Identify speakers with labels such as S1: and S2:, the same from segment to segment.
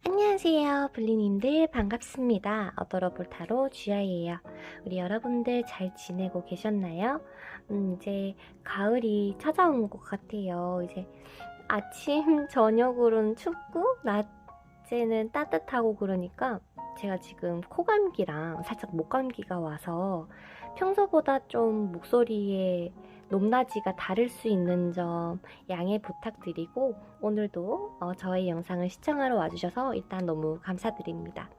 S1: 안녕하세요 블리님들 반갑습니다. 어더러블 타로 쥐아이예요. 우리 여러분들 잘 지내고 계셨나요? 이제 가을이 찾아온 것 같아요. 이제 아침 저녁으로는 춥고 낮에는 따뜻하고 그러니까 제가 지금 코감기랑 살짝 목감기가 와서 평소보다 좀 목소리에 높낮이가 다를 수 있는 점 양해 부탁드리고 오늘도 저의 영상을 시청하러 와주셔서 일단 너무 감사드립니다.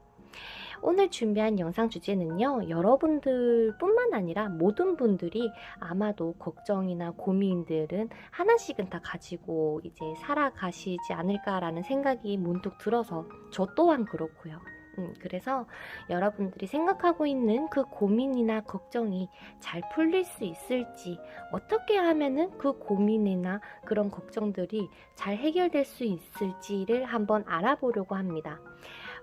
S1: 오늘 준비한 영상 주제는요, 여러분들 뿐만 아니라 모든 분들이 아마도 걱정이나 고민들은 하나씩은 다 가지고 이제 살아가시지 않을까라는 생각이 문득 들어서 저 또한 그렇고요. 그래서 여러분들이 생각하고 있는 그 고민이나 걱정이 잘 풀릴 수 있을지, 어떻게 하면은 그 고민이나 그런 걱정들이 잘 해결될 수 있을지를 한번 알아보려고 합니다.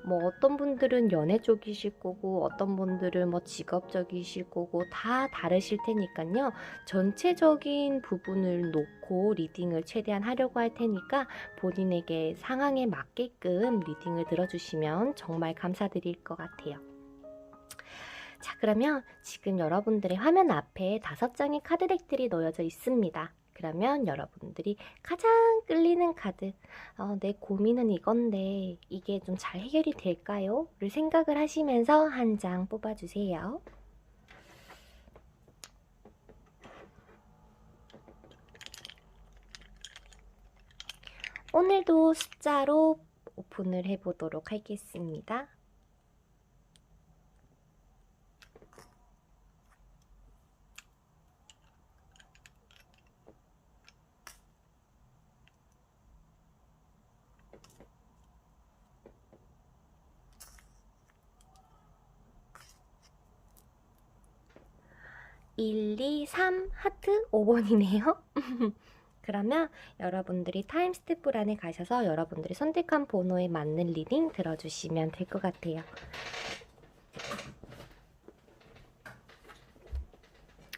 S1: 뭐 어떤 분들은 연애 쪽이실 거고 어떤 분들은 뭐 직업적이실 거고 다 다르실 테니까요. 전체적인 부분을 놓고 리딩을 최대한 하려고 할 테니까 본인에게 상황에 맞게끔 리딩을 들어주시면 정말 감사드릴 것 같아요. 자, 그러면 지금 여러분들의 화면 앞에 5장의 카드덱들이 놓여져 있습니다. 그러면 여러분들이 가장 끌리는 카드, 내 고민은 이건데 이게 좀 잘 해결이 될까요? 를 생각을 하시면서 한 장 뽑아주세요. 오늘도 숫자로 오픈을 해보도록 하겠습니다. 1, 2, 3 하트 5번이네요. 그러면 여러분들이 타임 스태프란에 가셔서 여러분들이 선택한 번호에 맞는 리딩 들어주시면 될 것 같아요.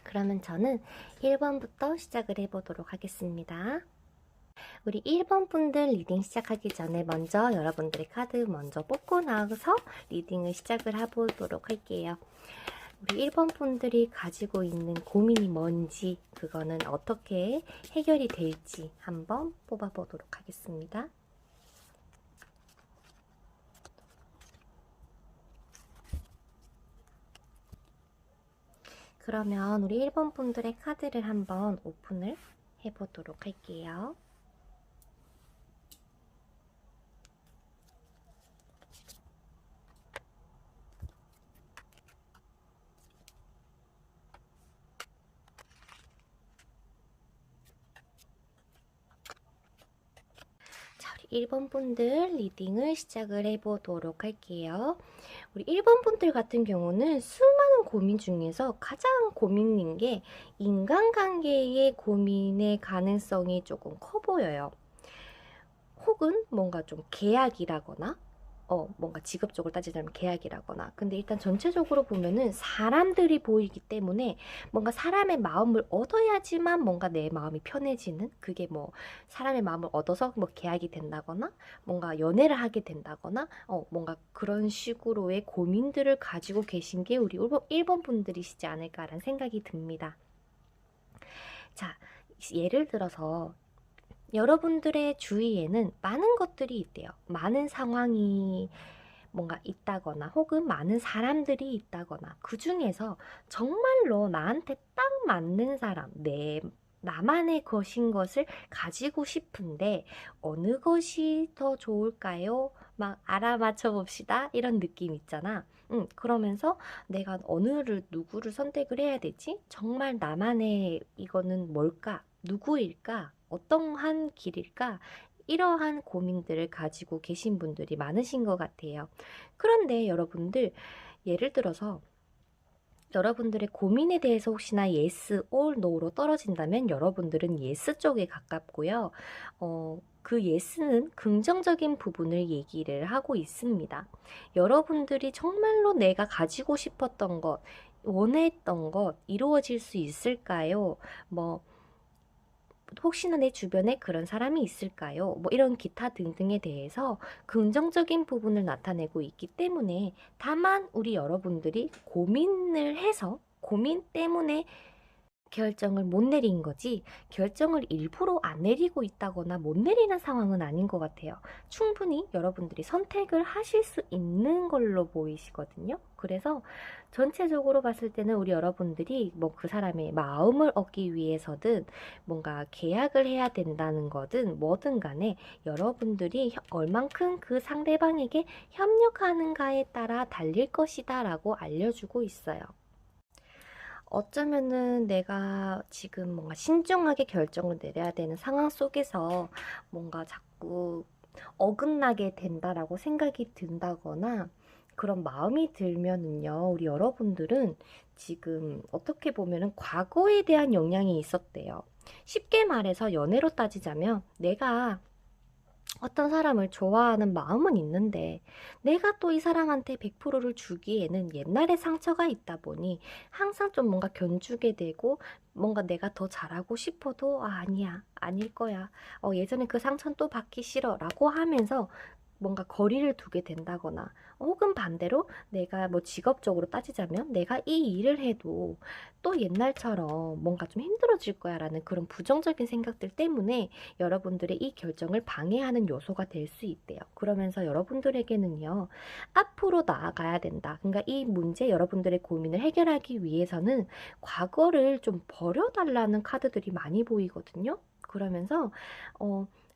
S1: 그러면 저는 1번부터 시작을 해보도록 하겠습니다. 우리 1번 분들 리딩 시작하기 전에 먼저 여러분들의 카드 먼저 뽑고 나서 리딩을 시작을 해보도록 할게요. 우리 1번 분들이 가지고 있는 고민이 뭔지, 그거는 어떻게 해결이 될지 한번 뽑아보도록 하겠습니다. 그러면 우리 1번 분들의 카드를 한번 오픈을 해보도록 할게요. 자, 우리 1번 분들 리딩을 시작을 해보도록 할게요. 우리 1번 분들 같은 경우는 수많은 고민 중에서 가장 고민인 게 인간관계의 고민의 가능성이 조금 커 보여요. 혹은 뭔가 좀 계약이라거나 뭔가 직업적으로 따지자면 계약이라거나. 근데 일단 전체적으로 보면은 사람들이 보이기 때문에 뭔가 사람의 마음을 얻어야지만 뭔가 내 마음이 편해지는, 그게 뭐 사람의 마음을 얻어서 뭐 계약이 된다거나 뭔가 연애를 하게 된다거나 뭔가 그런 식으로의 고민들을 가지고 계신 게 우리 1번 분들이시지 않을까라는 생각이 듭니다. 자, 예를 들어서 여러분들의 주위에는 많은 것들이 있대요. 많은 상황이 뭔가 있다거나 혹은 많은 사람들이 있다거나, 그 중에서 정말로 나한테 딱 맞는 사람, 나만의 것인 것을 가지고 싶은데 어느 것이 더 좋을까요? 막 알아맞혀 봅시다. 이런 느낌 있잖아. 그러면서 내가 누구를 선택을 해야 되지? 정말 나만의 이거는 뭘까? 누구일까? 어떠한 길일까? 이러한 고민들을 가지고 계신 분들이 많으신 것 같아요. 그런데 여러분들, 예를 들어서 여러분들의 고민에 대해서 혹시나 yes or no로 떨어진다면 여러분들은 yes 쪽에 가깝고요. 그 yes는 긍정적인 부분을 얘기를 하고 있습니다. 여러분들이 정말로 내가 가지고 싶었던 것, 원했던 것 이루어질 수 있을까요? 뭐 혹시나 내 주변에 그런 사람이 있을까요? 뭐 이런 기타 등등에 대해서 긍정적인 부분을 나타내고 있기 때문에, 다만 우리 여러분들이 고민을 해서 고민 때문에 결정을 못 내린 거지, 결정을 일부러 안 내리고 있다거나 못 내리는 상황은 아닌 것 같아요. 충분히 여러분들이 선택을 하실 수 있는 걸로 보이시거든요. 그래서 전체적으로 봤을 때는 우리 여러분들이 뭐 그 사람의 마음을 얻기 위해서든 뭔가 계약을 해야 된다는 거든 뭐든 간에 여러분들이 얼만큼 그 상대방에게 협력하는가에 따라 달릴 것이다 라고 알려주고 있어요. 어쩌면은 내가 지금 뭔가 신중하게 결정을 내려야 되는 상황 속에서 뭔가 자꾸 어긋나게 된다라고 생각이 든다거나 그런 마음이 들면은요, 우리 여러분들은 지금 어떻게 보면은 과거에 대한 영향이 있었대요. 쉽게 말해서 연애로 따지자면 내가 어떤 사람을 좋아하는 마음은 있는데 내가 또 이 사람한테 100%를 주기에는 옛날에 상처가 있다 보니 항상 좀 뭔가 견주게 되고, 뭔가 내가 더 잘하고 싶어도 아니야, 아닐 거야, 예전에 그 상처는 또 받기 싫어 라고 하면서 뭔가 거리를 두게 된다거나, 혹은 반대로 내가 뭐 직업적으로 따지자면 내가 이 일을 해도 또 옛날처럼 뭔가 좀 힘들어질 거야 라는 그런 부정적인 생각들 때문에 여러분들의 이 결정을 방해하는 요소가 될 수 있대요. 그러면서 여러분들에게는요, 앞으로 나아가야 된다. 그러니까 이 문제, 여러분들의 고민을 해결하기 위해서는 과거를 좀 버려달라는 카드들이 많이 보이거든요. 그러면서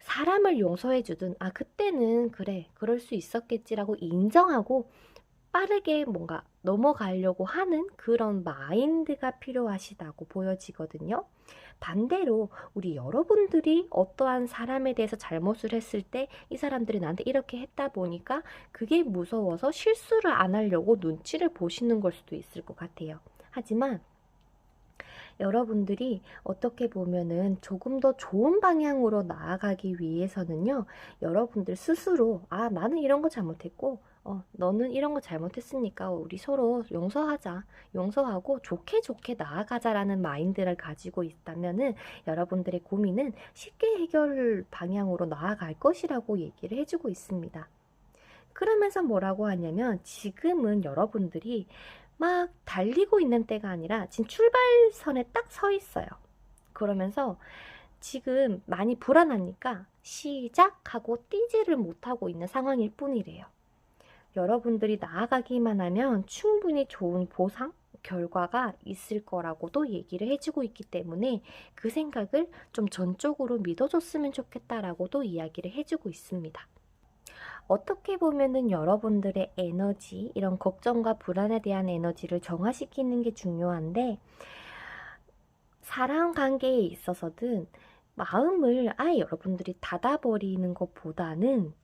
S1: 사람을 용서해 주든, 그때는 그래, 그럴 수 있었겠지라고 인정하고 빠르게 뭔가 넘어가려고 하는 그런 마인드가 필요하시다고 보여지거든요. 반대로 우리 여러분들이 어떠한 사람에 대해서 잘못을 했을 때 이 사람들이 나한테 이렇게 했다 보니까 그게 무서워서 실수를 안 하려고 눈치를 보시는 걸 수도 있을 것 같아요. 하지만 여러분들이 어떻게 보면은 조금 더 좋은 방향으로 나아가기 위해서는요, 여러분들 스스로 나는 이런 거 잘못했고 너는 이런 거 잘못했으니까 우리 서로 용서하자, 용서하고 좋게 좋게 나아가자라는 마인드를 가지고 있다면은 여러분들의 고민은 쉽게 해결 방향으로 나아갈 것이라고 얘기를 해주고 있습니다. 그러면서 뭐라고 하냐면, 지금은 여러분들이 막 달리고 있는 때가 아니라 지금 출발선에 딱 서 있어요. 그러면서 지금 많이 불안하니까 시작하고 뛰지를 못하고 있는 상황일 뿐이래요. 여러분들이 나아가기만 하면 충분히 좋은 보상, 결과가 있을 거라고도 얘기를 해주고 있기 때문에 그 생각을 좀 전적으로 믿어줬으면 좋겠다라고도 이야기를 해주고 있습니다. 어떻게 보면은 여러분들의 에너지, 이런 걱정과 불안에 대한 에너지를 정화시키는 게 중요한데, 사람 관계에 있어서든 마음을 아예 여러분들이 닫아버리는 것보다는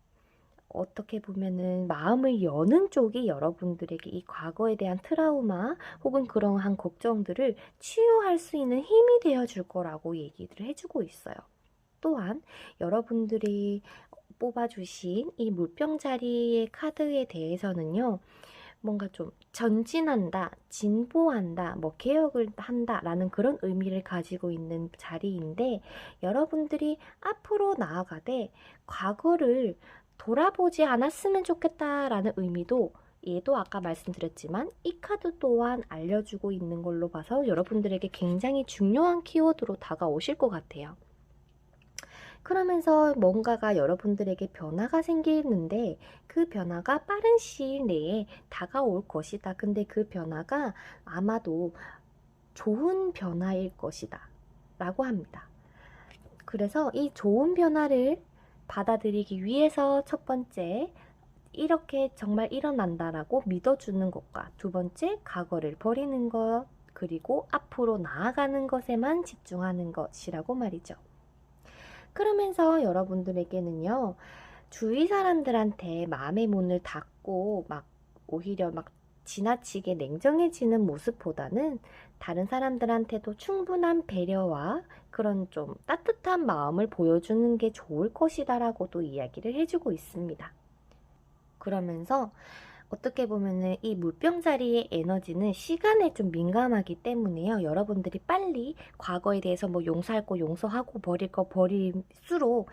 S1: 어떻게 보면은 마음을 여는 쪽이 여러분들에게 이 과거에 대한 트라우마 혹은 그러한 걱정들을 치유할 수 있는 힘이 되어줄 거라고 얘기를 해주고 있어요. 또한 여러분들이 뽑아주신 이 물병자리의 카드에 대해서는요, 뭔가 좀 전진한다, 진보한다, 뭐 개혁을 한다 라는 그런 의미를 가지고 있는 자리인데, 여러분들이 앞으로 나아가되 과거를 돌아보지 않았으면 좋겠다라는 의미도, 얘도 아까 말씀드렸지만 이 카드 또한 알려주고 있는 걸로 봐서 여러분들에게 굉장히 중요한 키워드로 다가오실 것 같아요. 그러면서 뭔가가 여러분들에게 변화가 생기는데 그 변화가 빠른 시일 내에 다가올 것이다. 근데 그 변화가 아마도 좋은 변화일 것이다 라고 합니다. 그래서 이 좋은 변화를 받아들이기 위해서 첫 번째, 이렇게 정말 일어난다라고 믿어주는 것과 두 번째, 과거를 버리는 것, 그리고 앞으로 나아가는 것에만 집중하는 것이라고 말이죠. 그러면서 여러분들에게는요, 주위 사람들한테 마음의 문을 닫고 막 오히려 막 지나치게 냉정해지는 모습보다는 다른 사람들한테도 충분한 배려와 그런 좀 따뜻한 마음을 보여주는 게 좋을 것이다 라고도 이야기를 해주고 있습니다. 그러면서 어떻게 보면은 이 물병자리의 에너지는 시간에 좀 민감하기 때문에요. 여러분들이 빨리 과거에 대해서 뭐 용서할 거 용서하고 버릴 거 버릴수록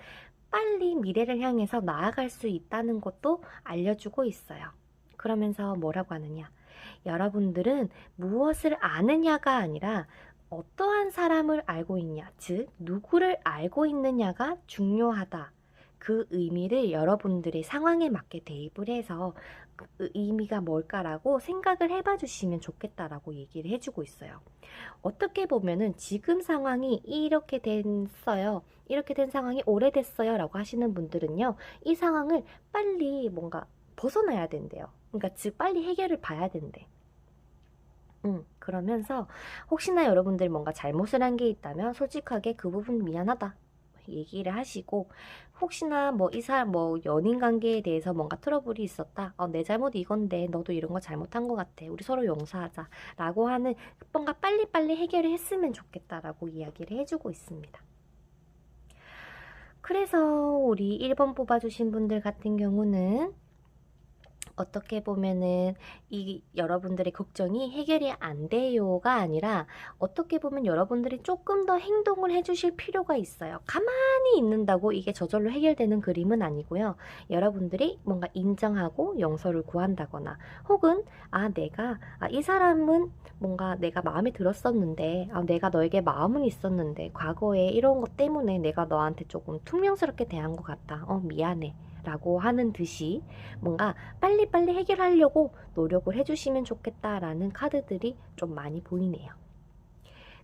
S1: 빨리 미래를 향해서 나아갈 수 있다는 것도 알려주고 있어요. 그러면서 뭐라고 하느냐? 여러분들은 무엇을 아느냐가 아니라 어떠한 사람을 알고 있냐, 즉 누구를 알고 있느냐가 중요하다. 그 의미를 여러분들의 상황에 맞게 대입을 해서 그 의미가 뭘까라고 생각을 해봐 주시면 좋겠다라고 얘기를 해주고 있어요. 어떻게 보면은 지금 상황이 이렇게 됐어요. 이렇게 된 상황이 오래됐어요. 라고 하시는 분들은요. 이 상황을 빨리 뭔가 벗어나야 된대요. 그러니까 즉 빨리 해결을 봐야 된대. 그러면서 혹시나 여러분들이 뭔가 잘못을 한 게 있다면 솔직하게 그 부분 미안하다. 얘기를 하시고 혹시나 뭐 이 사람 뭐 연인 관계에 대해서 뭔가 트러블이 있었다. 내 잘못 이건데 너도 이런 거 잘못한 것 같아. 우리 서로 용서하자. 라고 하는 뭔가 빨리빨리 해결을 했으면 좋겠다라고 이야기를 해주고 있습니다. 그래서 우리 1번 뽑아주신 분들 같은 경우는 어떻게 보면은 이 여러분들의 걱정이 해결이 안 돼요가 아니라 어떻게 보면 여러분들이 조금 더 행동을 해주실 필요가 있어요. 가만히 있는다고 이게 저절로 해결되는 그림은 아니고요. 여러분들이 뭔가 인정하고 용서를 구한다거나 혹은 내가 이 사람은 뭔가 내가 마음에 들었었는데 내가 너에게 마음은 있었는데 과거에 이런 것 때문에 내가 너한테 조금 퉁명스럽게 대한 것 같다. 미안해. 라고 하는 듯이 뭔가 빨리빨리 해결하려고 노력을 해주시면 좋겠다라는 카드들이 좀 많이 보이네요.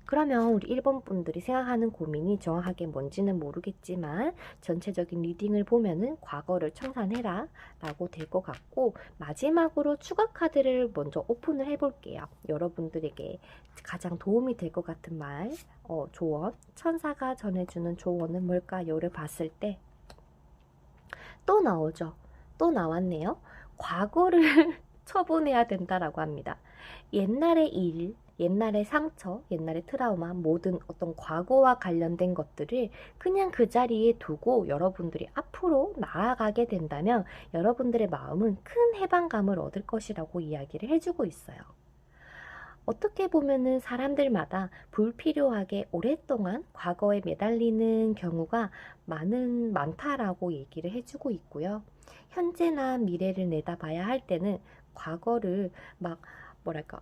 S1: 그러면 우리 1번 분들이 생각하는 고민이 정확하게 뭔지는 모르겠지만 전체적인 리딩을 보면은 과거를 청산해라 라고 될 것 같고 마지막으로 추가 카드를 먼저 오픈을 해볼게요. 여러분들에게 가장 도움이 될 것 같은 말, 조언, 천사가 전해주는 조언은 뭘까요?를 봤을 때 또 나오죠. 또 나왔네요. 과거를 처분해야 된다라고 합니다. 옛날의 일, 옛날의 상처, 옛날의 트라우마, 모든 어떤 과거와 관련된 것들을 그냥 그 자리에 두고 여러분들이 앞으로 나아가게 된다면 여러분들의 마음은 큰 해방감을 얻을 것이라고 이야기를 해주고 있어요. 어떻게 보면은 사람들마다 불필요하게 오랫동안 과거에 매달리는 경우가 많다라고 얘기를 해주고 있고요. 현재나 미래를 내다봐야 할 때는 과거를 막 뭐랄까,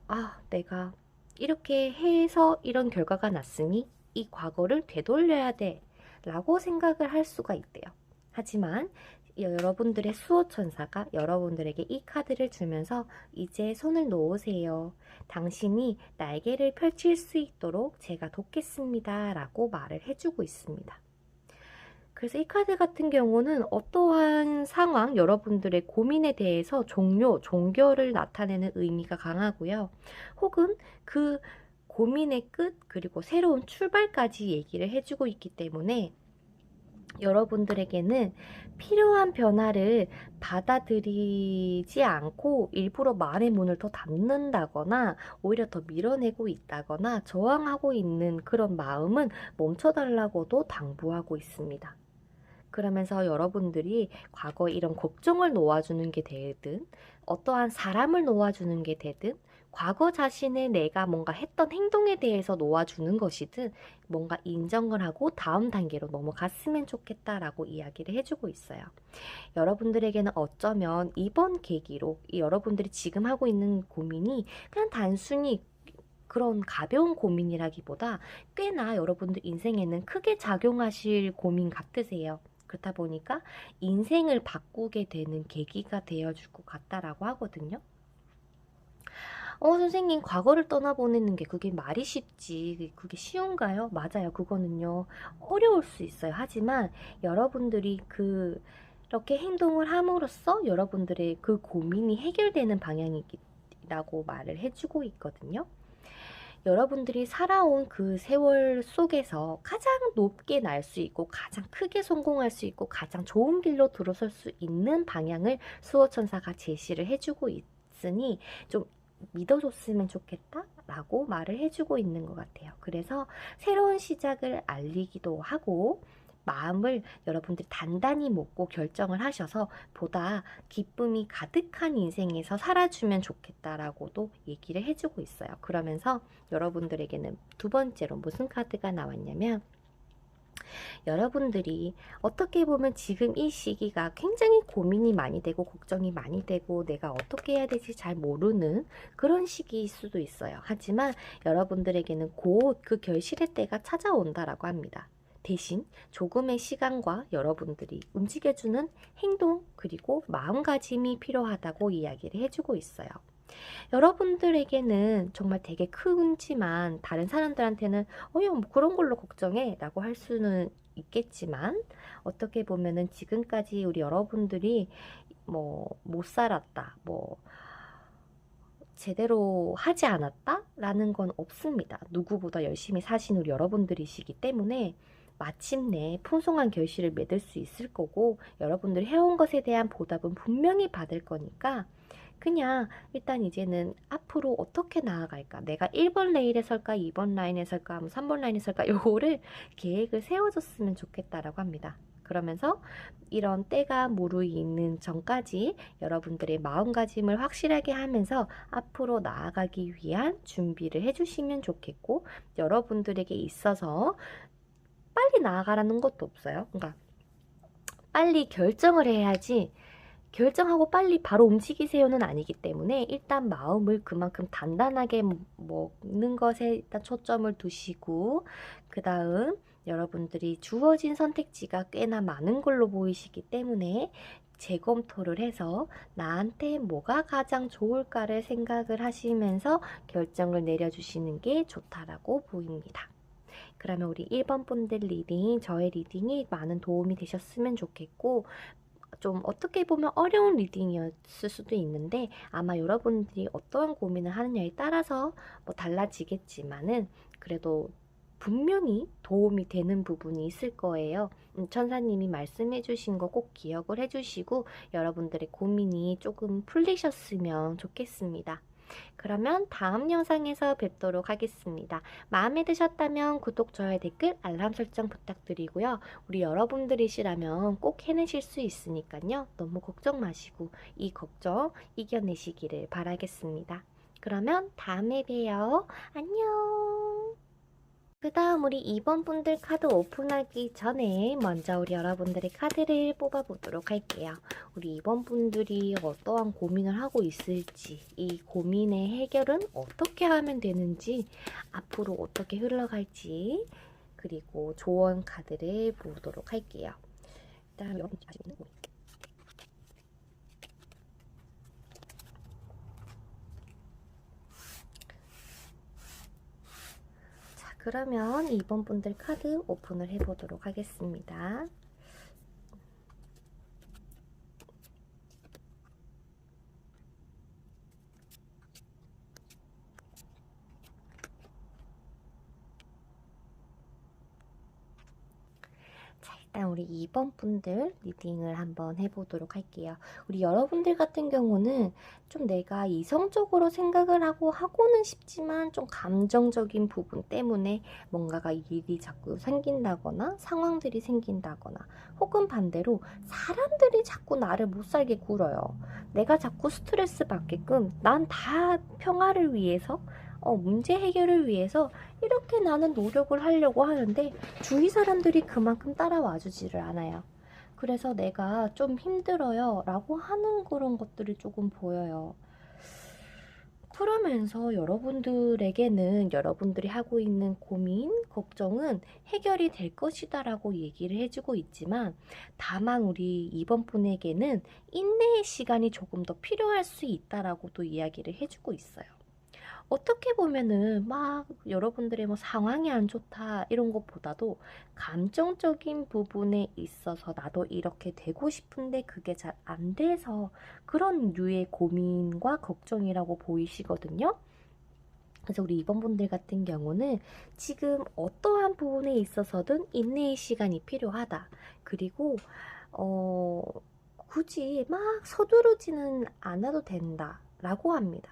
S1: 내가 이렇게 해서 이런 결과가 났으니 이 과거를 되돌려야 돼 라고 생각을 할 수가 있대요. 하지만 여러분들의 수호천사가 여러분들에게 이 카드를 주면서 이제 손을 놓으세요. 당신이 날개를 펼칠 수 있도록 제가 돕겠습니다. 라고 말을 해주고 있습니다. 그래서 이 카드 같은 경우는 어떠한 상황, 여러분들의 고민에 대해서 종결을 나타내는 의미가 강하고요. 혹은 그 고민의 끝, 그리고 새로운 출발까지 얘기를 해주고 있기 때문에 여러분들에게는 필요한 변화를 받아들이지 않고 일부러 말의 문을 더 닫는다거나 오히려 더 밀어내고 있다거나 저항하고 있는 그런 마음은 멈춰달라고도 당부하고 있습니다. 그러면서 여러분들이 과거에 이런 걱정을 놓아주는 게 되든 어떠한 사람을 놓아주는 게 되든 과거 자신의 내가 뭔가 했던 행동에 대해서 놓아주는 것이든 뭔가 인정을 하고 다음 단계로 넘어갔으면 좋겠다라고 이야기를 해주고 있어요. 여러분들에게는 어쩌면 이번 계기로 여러분들이 지금 하고 있는 고민이 그냥 단순히 그런 가벼운 고민이라기보다 꽤나 여러분들 인생에는 크게 작용하실 고민 같으세요. 그렇다 보니까 인생을 바꾸게 되는 계기가 되어줄 것 같다라고 하거든요. 선생님, 과거를 떠나보내는 게 그게 말이 쉽지. 그게 쉬운가요? 맞아요. 그거는요, 어려울 수 있어요. 하지만 여러분들이 그렇게 행동을 함으로써 여러분들의 그 고민이 해결되는 방향이라고 말을 해주고 있거든요. 여러분들이 살아온 그 세월 속에서 가장 높게 날 수 있고 가장 크게 성공할 수 있고 가장 좋은 길로 들어설 수 있는 방향을 수호천사가 제시를 해주고 있으니 좀 믿어줬으면 좋겠다 라고 말을 해주고 있는 것 같아요. 그래서 새로운 시작을 알리기도 하고 마음을 여러분들이 단단히 먹고 결정을 하셔서 보다 기쁨이 가득한 인생에서 살아주면 좋겠다라고도 얘기를 해주고 있어요. 그러면서 여러분들에게는 두 번째로 무슨 카드가 나왔냐면, 여러분들이 어떻게 보면 지금 이 시기가 굉장히 고민이 많이 되고 걱정이 많이 되고 내가 어떻게 해야 될지 잘 모르는 그런 시기일 수도 있어요. 하지만 여러분들에게는 곧 그 결실의 때가 찾아온다라고 합니다. 대신 조금의 시간과 여러분들이 움직여주는 행동 그리고 마음가짐이 필요하다고 이야기를 해주고 있어요. 여러분들에게는 정말 되게 크지만 다른 사람들한테는 야, 뭐 그런 걸로 걱정해 라고 할 수는 있겠지만, 어떻게 보면은 지금까지 우리 여러분들이 뭐 못 살았다, 뭐 제대로 하지 않았다 라는 건 없습니다. 누구보다 열심히 사신 우리 여러분들이시기 때문에 마침내 풍성한 결실을 맺을 수 있을 거고, 여러분들이 해온 것에 대한 보답은 분명히 받을 거니까 그냥 일단 이제는 앞으로 어떻게 나아갈까, 내가 1번 레일에 설까 2번 라인에 설까 3번 라인에 설까, 요거를 계획을 세워줬으면 좋겠다라고 합니다. 그러면서 이런 때가 무르익는 전까지 여러분들의 마음가짐을 확실하게 하면서 앞으로 나아가기 위한 준비를 해주시면 좋겠고, 여러분들에게 있어서 빨리 나아가라는 것도 없어요. 그러니까 빨리 결정을 해야지 결정하고 빨리 바로 움직이세요는 아니기 때문에 일단 마음을 그만큼 단단하게 먹는 것에 일단 초점을 두시고, 그 다음 여러분들이 주어진 선택지가 꽤나 많은 걸로 보이시기 때문에 재검토를 해서 나한테 뭐가 가장 좋을까를 생각을 하시면서 결정을 내려주시는 게 좋다라고 보입니다. 그러면 우리 1번 분들 리딩, 저의 리딩이 많은 도움이 되셨으면 좋겠고, 좀 어떻게 보면 어려운 리딩이었을 수도 있는데 아마 여러분들이 어떠한 고민을 하느냐에 따라서 뭐 달라지겠지만은 그래도 분명히 도움이 되는 부분이 있을 거예요. 천사님이 말씀해 주신 거 꼭 기억을 해 주시고 여러분들의 고민이 조금 풀리셨으면 좋겠습니다. 그러면 다음 영상에서 뵙도록 하겠습니다. 마음에 드셨다면 구독, 좋아요, 댓글, 알람 설정 부탁드리고요. 우리 여러분들이시라면 꼭 해내실 수 있으니까요. 너무 걱정 마시고 이 걱정 이겨내시기를 바라겠습니다. 그러면 다음에 봬요. 안녕. 그 다음 우리 2번 분들 카드 오픈하기 전에 먼저 우리 여러분들의 카드를 뽑아보도록 할게요. 우리 2번 분들이 어떠한 고민을 하고 있을지, 이 고민의 해결은 어떻게 하면 되는지, 앞으로 어떻게 흘러갈지, 그리고 조언 카드를 보도록 할게요. 일단 여러분들이 가지고 있는 고민. 그러면 2번 분들 카드 오픈을 해보도록 하겠습니다. 일단 우리 2번 분들 리딩을 한번 해보도록 할게요. 우리 여러분들 같은 경우는 좀 내가 이성적으로 생각을 하고는 싶지만 좀 감정적인 부분 때문에 뭔가가 일이 자꾸 생긴다거나 상황들이 생긴다거나, 혹은 반대로 사람들이 자꾸 나를 못 살게 굴어요. 내가 자꾸 스트레스 받게끔 난 다 평화를 위해서 문제 해결을 위해서 이렇게 나는 노력을 하려고 하는데 주위 사람들이 그만큼 따라와 주지를 않아요. 그래서 내가 좀 힘들어요 라고 하는 그런 것들이 조금 보여요. 그러면서 여러분들에게는 여러분들이 하고 있는 고민, 걱정은 해결이 될 것이다 라고 얘기를 해주고 있지만, 다만 우리 2번 분에게는 인내의 시간이 조금 더 필요할 수 있다라고도 이야기를 해주고 있어요. 어떻게 보면은 막 여러분들의 뭐 상황이 안 좋다 이런 것보다도 감정적인 부분에 있어서 나도 이렇게 되고 싶은데 그게 잘 안 돼서 그런 류의 고민과 걱정이라고 보이시거든요. 그래서 우리 2번 분들 같은 경우는 지금 어떠한 부분에 있어서든 인내의 시간이 필요하다. 그리고 굳이 막 서두르지는 않아도 된다 라고 합니다.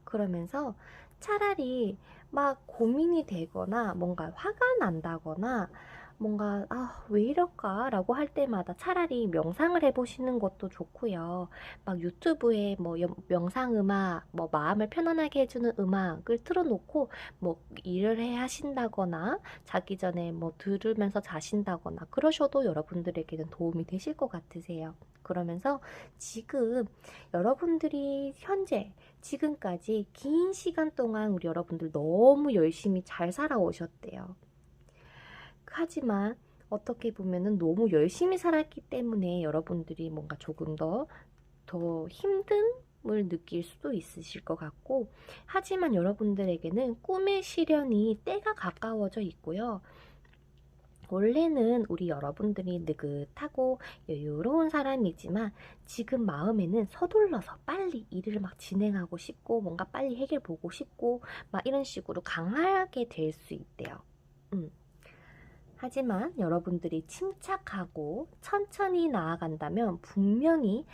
S1: 그러면서 차라리 막 고민이 되거나 뭔가 화가 난다거나 뭔가 왜 이럴까? 라고 할 때마다 차라리 명상을 해보시는 것도 좋고요. 막 유튜브에 뭐 명상음악, 뭐 마음을 편안하게 해주는 음악을 틀어놓고 뭐 일을 해 하신다거나 자기 전에 뭐 들으면서 자신다거나 그러셔도 여러분들에게는 도움이 되실 것 같으세요. 그러면서 지금 여러분들이 현재 지금까지 긴 시간 동안 우리 여러분들 너무 열심히 잘 살아오셨대요. 하지만 어떻게 보면은 너무 열심히 살았기 때문에 여러분들이 뭔가 조금 더 힘듦을 느낄 수도 있으실 것 같고, 하지만 여러분들에게는 꿈의 실현이 때가 가까워져 있고요. 원래는 우리 여러분들이 느긋하고 여유로운 사람이지만 지금 마음에는 서둘러서 빨리 일을 막 진행하고 싶고 뭔가 빨리 해결 보고 싶고 막 이런 식으로 강하게 될 수 있대요. 하지만 여러분들이 침착하고 천천히 나아간다면 분명히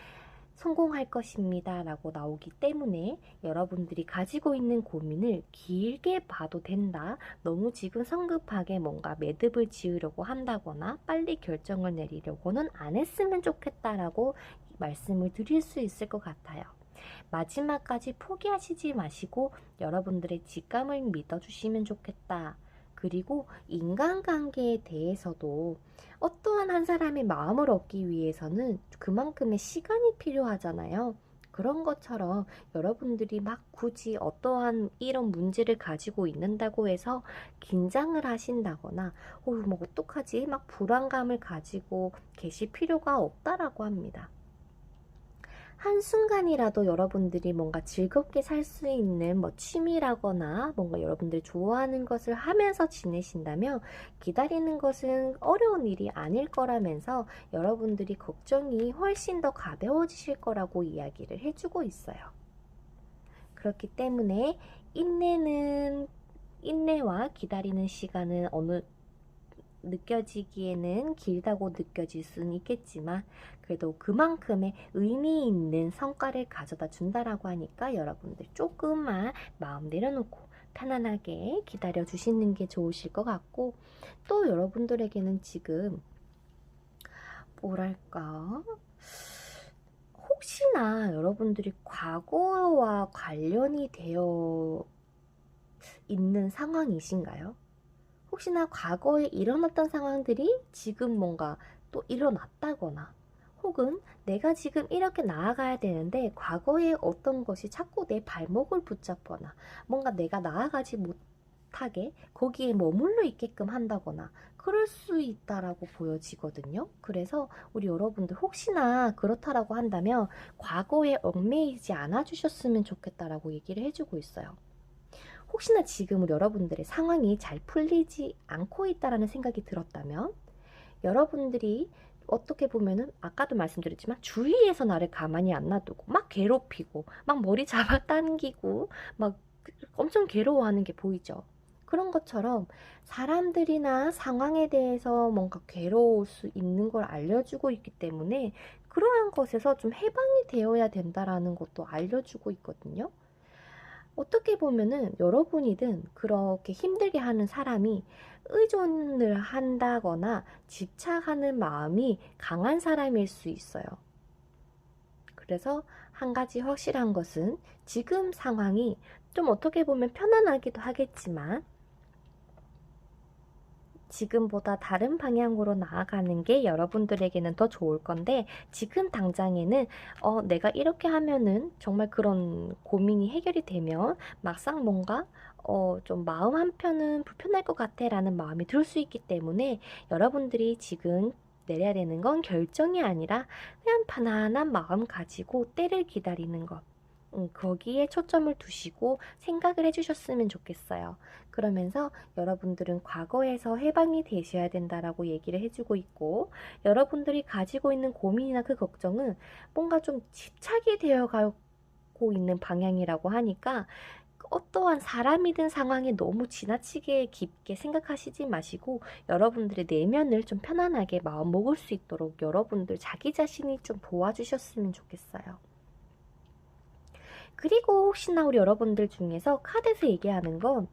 S1: 성공할 것입니다 라고 나오기 때문에 여러분들이 가지고 있는 고민을 길게 봐도 된다. 너무 지금 성급하게 뭔가 매듭을 지으려고 한다거나 빨리 결정을 내리려고는 안 했으면 좋겠다라고 말씀을 드릴 수 있을 것 같아요. 마지막까지 포기하시지 마시고 여러분들의 직감을 믿어주시면 좋겠다. 그리고 인간관계에 대해서도 어떠한 한 사람의 마음을 얻기 위해서는 그만큼의 시간이 필요하잖아요. 그런 것처럼 여러분들이 막 굳이 어떠한 이런 문제를 가지고 있는다고 해서 긴장을 하신다거나 뭐 어떡하지? 막 불안감을 가지고 계실 필요가 없다라고 합니다. 한순간이라도 여러분들이 뭔가 즐겁게 살 수 있는 뭐 취미라거나 뭔가 여러분들이 좋아하는 것을 하면서 지내신다면 기다리는 것은 어려운 일이 아닐 거라면서 여러분들이 걱정이 훨씬 더 가벼워지실 거라고 이야기를 해주고 있어요. 그렇기 때문에 인내와 기다리는 시간은 느껴지기에는 길다고 느껴질 수는 있겠지만 그래도 그만큼의 의미 있는 성과를 가져다 준다라고 하니까 여러분들 조금만 마음 내려놓고 편안하게 기다려 주시는 게 좋으실 것 같고, 또 여러분들에게는 지금 뭐랄까 혹시나 여러분들이 과거와 관련이 되어 있는 상황이신가요? 혹시나 과거에 일어났던 상황들이 지금 뭔가 또 일어났다거나 혹은 내가 지금 이렇게 나아가야 되는데 과거에 어떤 것이 자꾸 내 발목을 붙잡거나 뭔가 내가 나아가지 못하게 거기에 머물러 있게끔 한다거나 그럴 수 있다라고 보여지거든요. 그래서 우리 여러분들 혹시나 그렇다라고 한다면 과거에 얽매이지 않아 주셨으면 좋겠다라고 얘기를 해주고 있어요. 혹시나 지금 여러분들의 상황이 잘 풀리지 않고 있다라는 생각이 들었다면 여러분들이 어떻게 보면은 아까도 말씀드렸지만 주위에서 나를 가만히 안 놔두고 막 괴롭히고 막 머리 잡아당기고 막 엄청 괴로워하는 게 보이죠. 그런 것처럼 사람들이나 상황에 대해서 뭔가 괴로울 수 있는 걸 알려주고 있기 때문에 그러한 것에서 좀 해방이 되어야 된다라는 것도 알려주고 있거든요. 어떻게 보면은 여러분이든 그렇게 힘들게 하는 사람이 의존을 한다거나 집착하는 마음이 강한 사람일 수 있어요. 그래서 한 가지 확실한 것은 지금 상황이 좀 어떻게 보면 편안하기도 하겠지만 지금보다 다른 방향으로 나아가는 게 여러분들에게는 더 좋을 건데 지금 당장에는 내가 이렇게 하면은 정말 그런 고민이 해결이 되면 막상 뭔가 좀 마음 한편은 불편할 것 같아 라는 마음이 들 수 있기 때문에 여러분들이 지금 내려야 되는 건 결정이 아니라 그냥 편안한 마음 가지고 때를 기다리는 것. 거기에 초점을 두시고 생각을 해주셨으면 좋겠어요. 그러면서 여러분들은 과거에서 해방이 되셔야 된다라고 얘기를 해주고 있고, 여러분들이 가지고 있는 고민이나 그 걱정은 뭔가 좀 집착이 되어가고 있는 방향이라고 하니까 어떠한 사람이든 상황에 너무 지나치게 깊게 생각하시지 마시고 여러분들의 내면을 좀 편안하게 마음 먹을 수 있도록 여러분들 자기 자신이 좀 도와주셨으면 좋겠어요. 그리고 혹시나 우리 여러분들 중에서 카드에서 얘기하는 건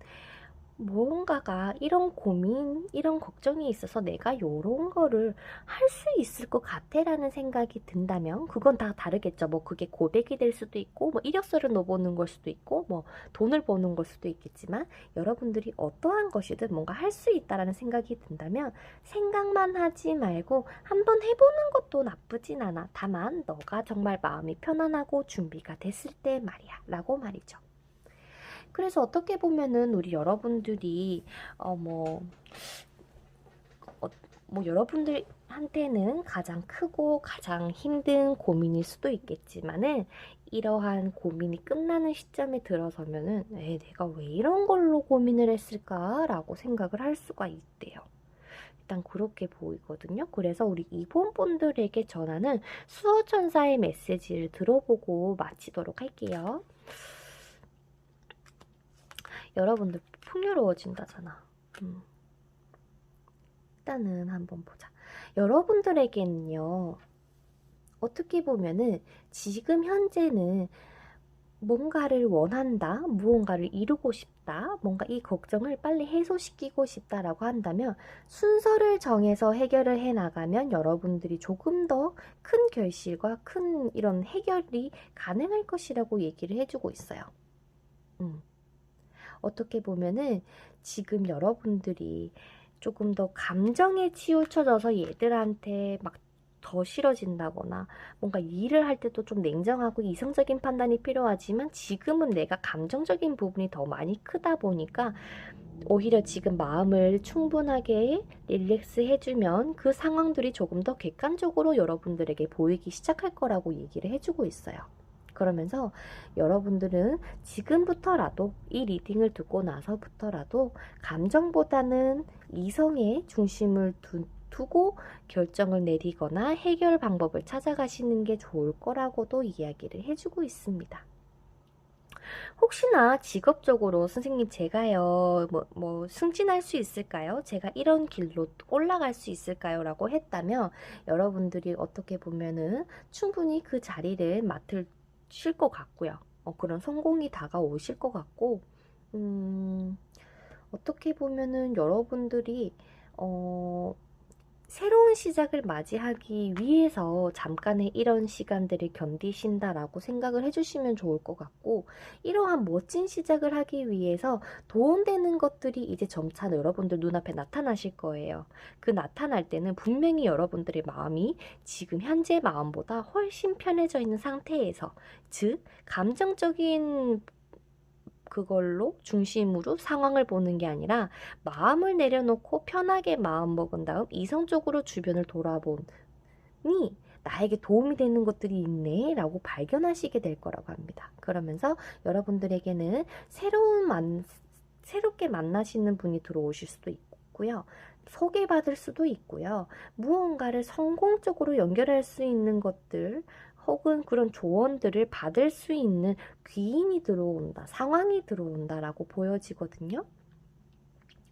S1: 무언가가 이런 고민, 이런 걱정이 있어서 내가 요런 거를 할 수 있을 것 같아 라는 생각이 든다면 그건 다 다르겠죠. 뭐 그게 고백이 될 수도 있고 뭐 이력서를 넣어보는 걸 수도 있고 뭐 돈을 버는 걸 수도 있겠지만 여러분들이 어떠한 것이든 뭔가 할 수 있다라는 생각이 든다면 생각만 하지 말고 한번 해보는 것도 나쁘진 않아. 다만 너가 정말 마음이 편안하고 준비가 됐을 때 말이야 라고 말이죠. 그래서 어떻게 보면은 우리 여러분들이 어 뭐 어 뭐 여러분들한테는 가장 크고 가장 힘든 고민일 수도 있겠지만은 이러한 고민이 끝나는 시점에 들어서면은 '에이 내가 왜 이런 걸로 고민을 했을까?'라고 생각을 할 수가 있대요. 일단 그렇게 보이거든요. 그래서 우리 이본분들에게 전하는 수호천사의 메시지를 들어보고 마치도록 할게요. 여러분들 풍요로워진다잖아. 일단은 한번 보자. 여러분들에게는요, 어떻게 보면은 지금 현재는 뭔가를 원한다, 무언가를 이루고 싶다, 뭔가 이 걱정을 빨리 해소시키고 싶다라고 한다면 순서를 정해서 해결을 해 나가면 여러분들이 조금 더 큰 결실과 큰 이런 해결이 가능할 것이라고 얘기를 해주고 있어요. 어떻게 보면은 지금 여러분들이 조금 더 감정에 치우쳐져서 얘들한테 막 더 싫어진다거나 뭔가 일을 할 때도 좀 냉정하고 이성적인 판단이 필요하지만 지금은 내가 감정적인 부분이 더 많이 크다 보니까 오히려 지금 마음을 충분하게 릴렉스 해주면 그 상황들이 조금 더 객관적으로 여러분들에게 보이기 시작할 거라고 얘기를 해주고 있어요. 그러면서 여러분들은 지금부터라도 이 리딩을 듣고 나서부터라도 감정보다는 이성에 중심을 두고 결정을 내리거나 해결 방법을 찾아가시는 게 좋을 거라고도 이야기를 해주고 있습니다. 혹시나 직업적으로 선생님 제가요 뭐 승진할 수 있을까요? 제가 이런 길로 올라갈 수 있을까요? 라고 했다면 여러분들이 어떻게 보면은 충분히 그 자리를 맡으실 것 같고요. 그런 성공이 다가오실 것 같고 어떻게 보면은 여러분들이 새로운 시작을 맞이하기 위해서 잠깐의 이런 시간들을 견디신다라고 생각을 해주시면 좋을 것 같고 이러한 멋진 시작을 하기 위해서 도움되는 것들이 이제 점차 여러분들 눈앞에 나타나실 거예요. 그 나타날 때는 분명히 여러분들의 마음이 지금 현재 마음보다 훨씬 편해져 있는 상태에서 즉 감정적인 그걸로 중심으로 상황을 보는 게 아니라 마음을 내려놓고 편하게 마음 먹은 다음 이성적으로 주변을 돌아보니 나에게 도움이 되는 것들이 있네 라고 발견하시게 될 거라고 합니다. 그러면서 여러분들에게는 새롭게 만나시는 분이 들어오실 수도 있고요. 소개받을 수도 있고요. 무언가를 성공적으로 연결할 수 있는 것들 혹은 그런 조언들을 받을 수 있는 귀인이 들어온다, 상황이 들어온다라고 보여지거든요.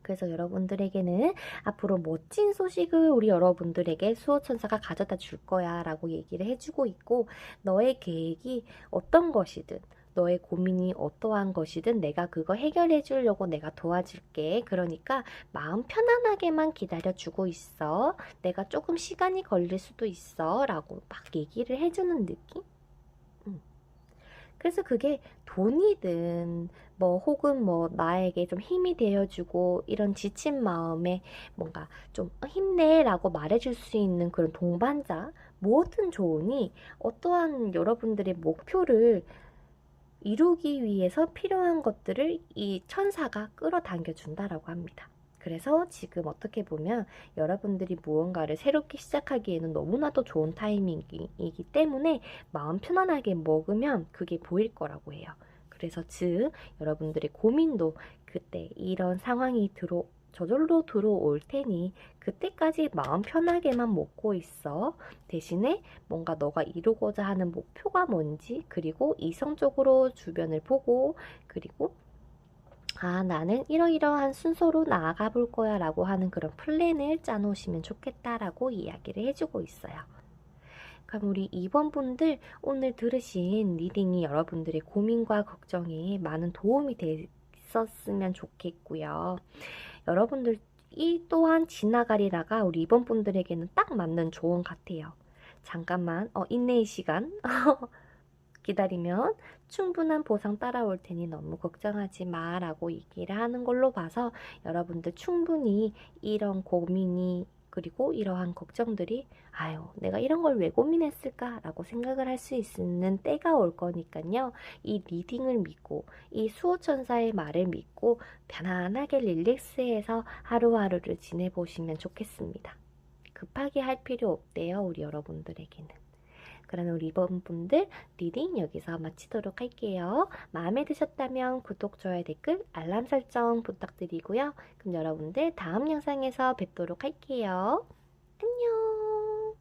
S1: 그래서 여러분들에게는 앞으로 멋진 소식을 우리 여러분들에게 수호천사가 가져다 줄 거야 라고 얘기를 해주고 있고 너의 계획이 어떤 것이든 너의 고민이 어떠한 것이든 내가 그거 해결해 주려고 내가 도와줄게. 그러니까 마음 편안하게만 기다려주고 있어. 내가 조금 시간이 걸릴 수도 있어 라고 막 얘기를 해주는 느낌? 그래서 그게 돈이든 뭐 혹은 뭐 나에게 좀 힘이 되어주고 이런 지친 마음에 뭔가 좀 힘내라고 말해줄 수 있는 그런 동반자 뭐든 좋으니 어떠한 여러분들의 목표를 이루기 위해서 필요한 것들을 이 천사가 끌어당겨 준다라고 합니다. 그래서 지금 어떻게 보면 여러분들이 무언가를 새롭게 시작하기에는 너무나도 좋은 타이밍이기 때문에 마음 편안하게 먹으면 그게 보일 거라고 해요. 그래서 즉 여러분들의 고민도 그때 이런 상황이 저절로 들어올 테니 그때까지 마음 편하게만 먹고 있어. 대신에 뭔가 너가 이루고자 하는 목표가 뭔지 그리고 이성적으로 주변을 보고 그리고 나는 이러이러한 순서로 나아가 볼 거야 라고 하는 그런 플랜을 짜놓으시면 좋겠다라고 이야기를 해주고 있어요. 그럼 우리 2번 분들 오늘 들으신 리딩이 여러분들의 고민과 걱정에 많은 도움이 있었으면 좋겠고요. 여러분들 이 또한 지나가리라가 우리 이번 분들에게는 딱 맞는 조언 같아요. 잠깐만 인내의 시간 기다리면 충분한 보상 따라올 테니 너무 걱정하지 마 라고 얘기를 하는 걸로 봐서 여러분들 충분히 이런 고민이 그리고 이러한 걱정들이 아유 내가 이런 걸 왜 고민했을까 라고 생각을 할 수 있는 때가 올 거니까요. 이 리딩을 믿고 이 수호천사의 말을 믿고 편안하게 릴렉스해서 하루하루를 지내보시면 좋겠습니다. 급하게 할 필요 없대요. 우리 여러분들에게는. 그러면 우리 이번 분들 리딩 여기서 마치도록 할게요. 마음에 드셨다면 구독, 좋아요, 댓글, 알람 설정 부탁드리고요. 그럼 여러분들 다음 영상에서 뵙도록 할게요. 안녕.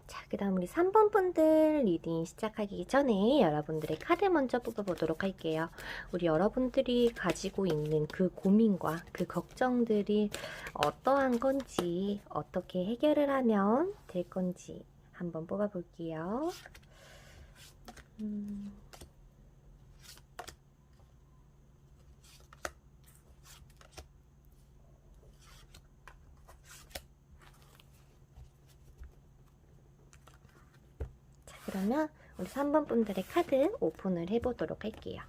S1: 자, 그 다음 우리 3번 분들 리딩 시작하기 전에 여러분들의 카드 먼저 뽑아보도록 할게요. 우리 여러분들이 가지고 있는 그 고민과 그 걱정들이 어떠한 건지, 어떻게 해결을 하면 될 건지 한번 뽑아볼게요. 자, 그러면 우리 3번 분들의 카드 오픈을 해보도록 할게요.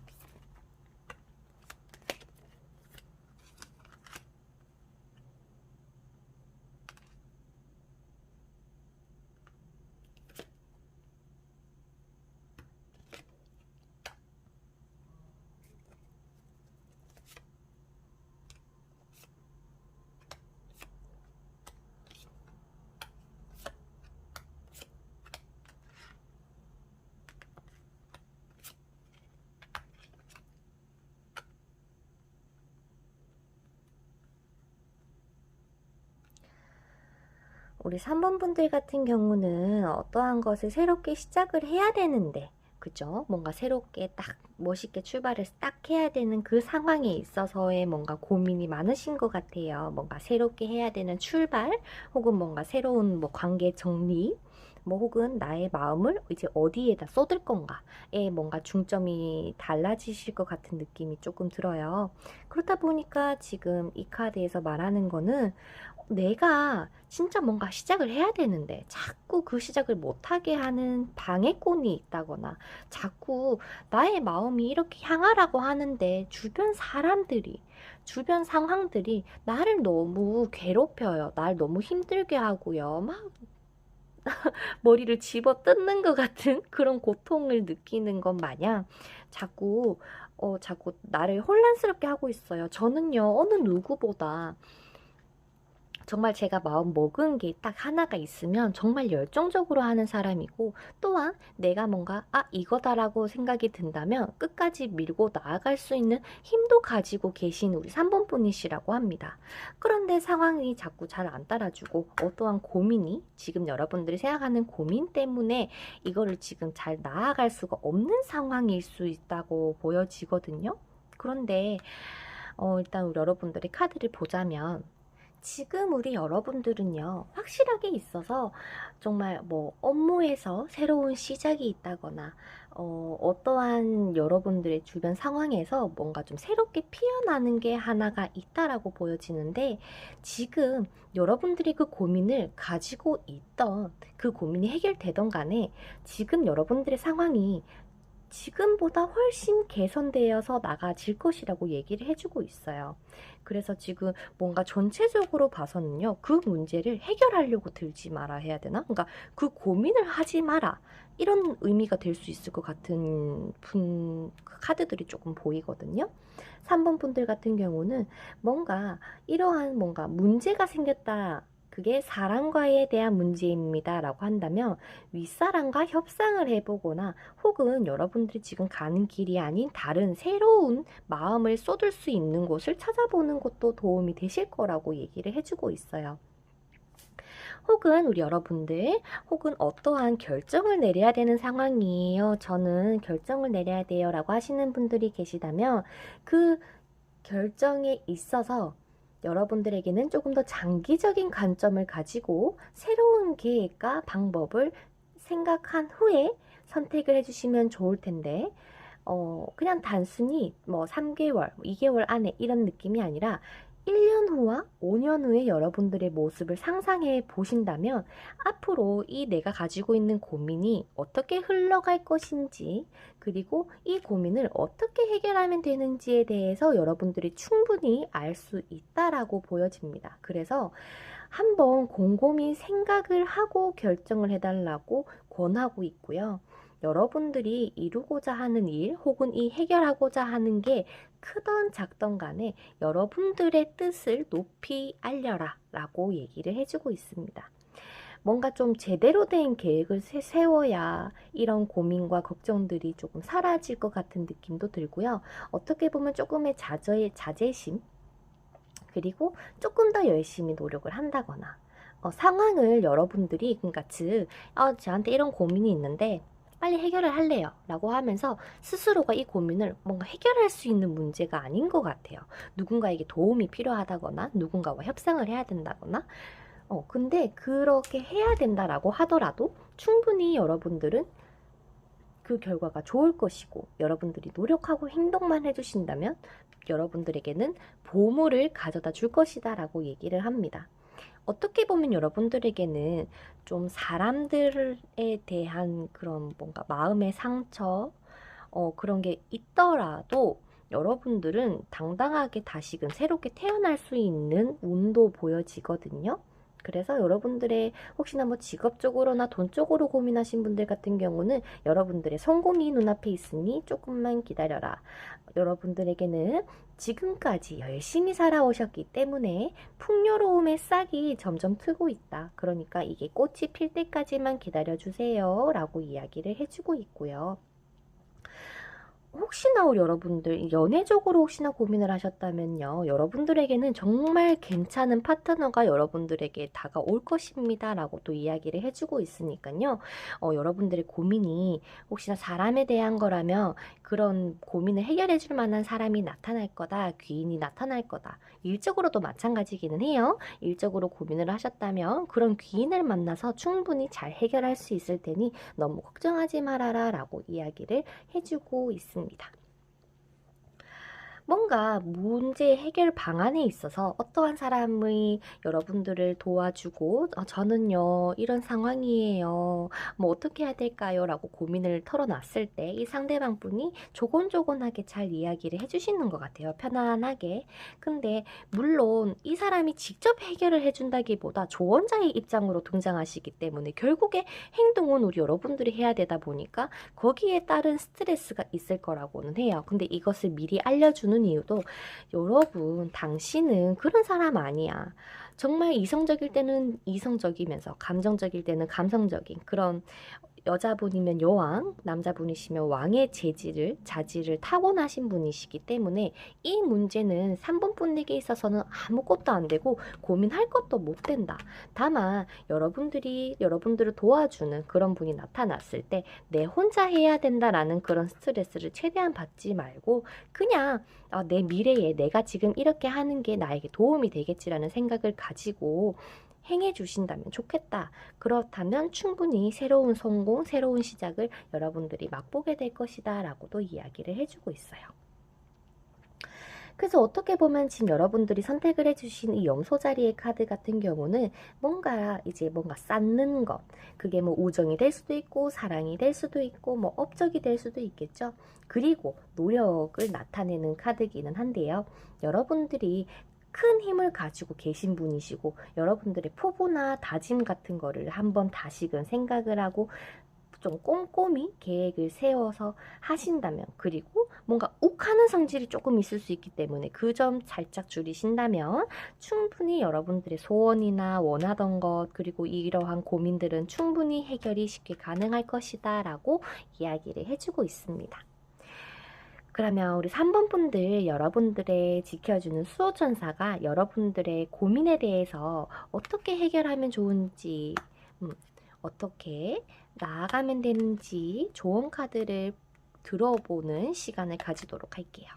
S1: 우리 3번 분들 같은 경우는 어떠한 것을 새롭게 시작을 해야 되는데 그죠? 뭔가 새롭게 딱 멋있게 출발을 딱 해야 되는 그 상황에 있어서의 뭔가 고민이 많으신 것 같아요. 뭔가 새롭게 해야 되는 출발 혹은 뭔가 새로운 뭐 관계 정리 뭐 혹은 나의 마음을 이제 어디에다 쏟을 건가에 뭔가 중점이 달라지실 것 같은 느낌이 조금 들어요. 그렇다 보니까 지금 이 카드에서 말하는 거는 내가 진짜 뭔가 시작을 해야 되는데 자꾸 그 시작을 못하게 하는 방해꾼이 있다거나 자꾸 나의 마음이 이렇게 향하라고 하는데 주변 사람들이 주변 상황들이 나를 너무 괴롭혀요. 날 너무 힘들게 하고요. 막 머리를 집어 뜯는 것 같은 그런 고통을 느끼는 것 마냥 자꾸 나를 혼란스럽게 하고 있어요. 저는요, 어느 누구보다 정말 제가 마음 먹은 게 딱 하나가 있으면 정말 열정적으로 하는 사람이고 또한 내가 뭔가 이거다라고 생각이 든다면 끝까지 밀고 나아갈 수 있는 힘도 가지고 계신 우리 3번 분이시라고 합니다. 그런데 상황이 자꾸 잘 안 따라주고 어떠한 고민이 지금 여러분들이 생각하는 고민 때문에 이거를 지금 잘 나아갈 수가 없는 상황일 수 있다고 보여지거든요. 그런데 일단 우리 여러분들의 카드를 보자면 지금 우리 여러분들은요, 확실하게 있어서 정말 뭐 업무에서 새로운 시작이 있다거나, 어떠한 여러분들의 주변 상황에서 뭔가 좀 새롭게 피어나는 게 하나가 있다라고 보여지는데, 지금 여러분들이 그 고민을 가지고 있던 그 고민이 해결되던 간에 지금 여러분들의 상황이 지금보다 훨씬 개선되어서 나가질 것이라고 얘기를 해주고 있어요. 그래서 지금 뭔가 전체적으로 봐서는요, 그 문제를 해결하려고 들지 마라 해야 되나? 그러니까 그 고민을 하지 마라. 이런 의미가 될 수 있을 것 같은 카드들이 조금 보이거든요. 3번 분들 같은 경우는 뭔가 이러한 뭔가 문제가 생겼다. 그게 사랑과에 대한 문제입니다. 라고 한다면 윗사람과 협상을 해보거나 혹은 여러분들이 지금 가는 길이 아닌 다른 새로운 마음을 쏟을 수 있는 곳을 찾아보는 것도 도움이 되실 거라고 얘기를 해주고 있어요. 혹은 우리 여러분들 혹은 어떠한 결정을 내려야 되는 상황이에요. 저는 결정을 내려야 돼요 라고 하시는 분들이 계시다면 그 결정에 있어서 여러분들에게는 조금 더 장기적인 관점을 가지고 새로운 계획과 방법을 생각한 후에 선택을 해주시면 좋을 텐데 그냥 단순히 뭐 3개월, 2개월 안에 이런 느낌이 아니라 1년 후와 5년 후에 여러분들의 모습을 상상해 보신다면 앞으로 이 내가 가지고 있는 고민이 어떻게 흘러갈 것인지, 그리고 이 고민을 어떻게 해결하면 되는지에 대해서 여러분들이 충분히 알 수 있다라고 보여집니다. 그래서 한번 곰곰이 생각을 하고 결정을 해달라고 권하고 있고요. 여러분들이 이루고자 하는 일 혹은 이 해결하고자 하는 게 크던 작던 간에 여러분들의 뜻을 높이 알려라 라고 얘기를 해주고 있습니다. 뭔가 좀 제대로 된 계획을 세워야 이런 고민과 걱정들이 조금 사라질 것 같은 느낌도 들고요. 어떻게 보면 조금의 자제심, 그리고 조금 더 열심히 노력을 한다거나, 상황을 여러분들이, 그러니까 저한테 이런 고민이 있는데 빨리 해결을 할래요 라고 하면서 스스로가 이 고민을 뭔가 해결할 수 있는 문제가 아닌 것 같아요. 누군가에게 도움이 필요하다거나 누군가와 협상을 해야 된다거나, 근데 그렇게 해야 된다라고 하더라도 충분히 여러분들은 그 결과가 좋을 것이고, 여러분들이 노력하고 행동만 해주신다면 여러분들에게는 보물을 가져다 줄 것이다 라고 얘기를 합니다. 어떻게 보면 여러분들에게는 좀 사람들에 대한 그런 뭔가 마음의 상처, 그런 게 있더라도 여러분들은 당당하게 다시금 새롭게 태어날 수 있는 운도 보여지거든요. 그래서 여러분들의 혹시나 뭐 직업적으로나 돈 쪽으로 고민하신 분들 같은 경우는 여러분들의 성공이 눈앞에 있으니 조금만 기다려라. 여러분들에게는 지금까지 열심히 살아오셨기 때문에 풍요로움의 싹이 점점 트고 있다. 그러니까 이게 꽃이 필 때까지만 기다려주세요 라고 이야기를 해주고 있고요. 혹시나 우리 여러분들 연애적으로 혹시나 고민을 하셨다면요, 여러분들에게는 정말 괜찮은 파트너가 여러분들에게 다가올 것입니다 라고 또 이야기를 해주고 있으니까요. 여러분들의 고민이 혹시나 사람에 대한 거라면 그런 고민을 해결해 줄 만한 사람이 나타날 거다, 귀인이 나타날 거다. 일적으로도 마찬가지기는 해요. 일적으로 고민을 하셨다면 그런 귀인을 만나서 충분히 잘 해결할 수 있을 테니 너무 걱정하지 말아라 라고 이야기를 해주고 있습니다. 뭔가 문제 해결 방안에 있어서 어떠한 사람이 여러분들을 도와주고, 저는요 이런 상황이에요, 뭐 어떻게 해야 될까요 라고 고민을 털어놨을 때 이 상대방 분이 조곤조곤하게 잘 이야기를 해주시는 것 같아요. 편안하게. 근데 물론 이 사람이 직접 해결을 해준다기보다 조언자의 입장으로 등장하시기 때문에 결국에 행동은 우리 여러분들이 해야 되다 보니까 거기에 따른 스트레스가 있을 거라고는 해요. 근데 이것을 미리 알려주는 이유도, 여러분 당신은 그런 사람 아니야. 정말 이성적일 때는 이성적이면서 감정적일 때는 감성적인 그런, 여자분이면 여왕, 남자분이시면 왕의 자질을 타고나신 분이시기 때문에 이 문제는 3번 분에게 있어서는 아무것도 안 되고 고민할 것도 못 된다. 다만 여러분들을 도와주는 그런 분이 나타났을 때 내 혼자 해야 된다라는 그런 스트레스를 최대한 받지 말고 그냥 내 미래에 내가 지금 이렇게 하는 게 나에게 도움이 되겠지라는 생각을 가지고 행해 주신다면 좋겠다. 그렇다면 충분히 새로운 성공, 새로운 시작을 여러분들이 맛보게 될 것이다 라고도 이야기를 해주고 있어요. 그래서 어떻게 보면 지금 여러분들이 선택을 해주신 이 염소 자리의 카드 같은 경우는 뭔가 쌓는 것, 그게 뭐 우정이 될 수도 있고 사랑이 될 수도 있고 뭐 업적이 될 수도 있겠죠. 그리고 노력을 나타내는 카드기는 한데요. 여러분들이 큰 힘을 가지고 계신 분이시고 여러분들의 포부나 다짐 같은 거를 한번 다시금 생각을 하고 좀 꼼꼼히 계획을 세워서 하신다면, 그리고 뭔가 욱하는 성질이 조금 있을 수 있기 때문에 그 점 살짝 줄이신다면 충분히 여러분들의 소원이나 원하던 것, 그리고 이러한 고민들은 충분히 해결이 쉽게 가능할 것이다 라고 이야기를 해주고 있습니다. 그러면 우리 3번 분들, 여러분들의 지켜주는 수호천사가 여러분들의 고민에 대해서 어떻게 해결하면 좋은지, 어떻게 나아가면 되는지 조언 카드를 들어보는 시간을 가지도록 할게요.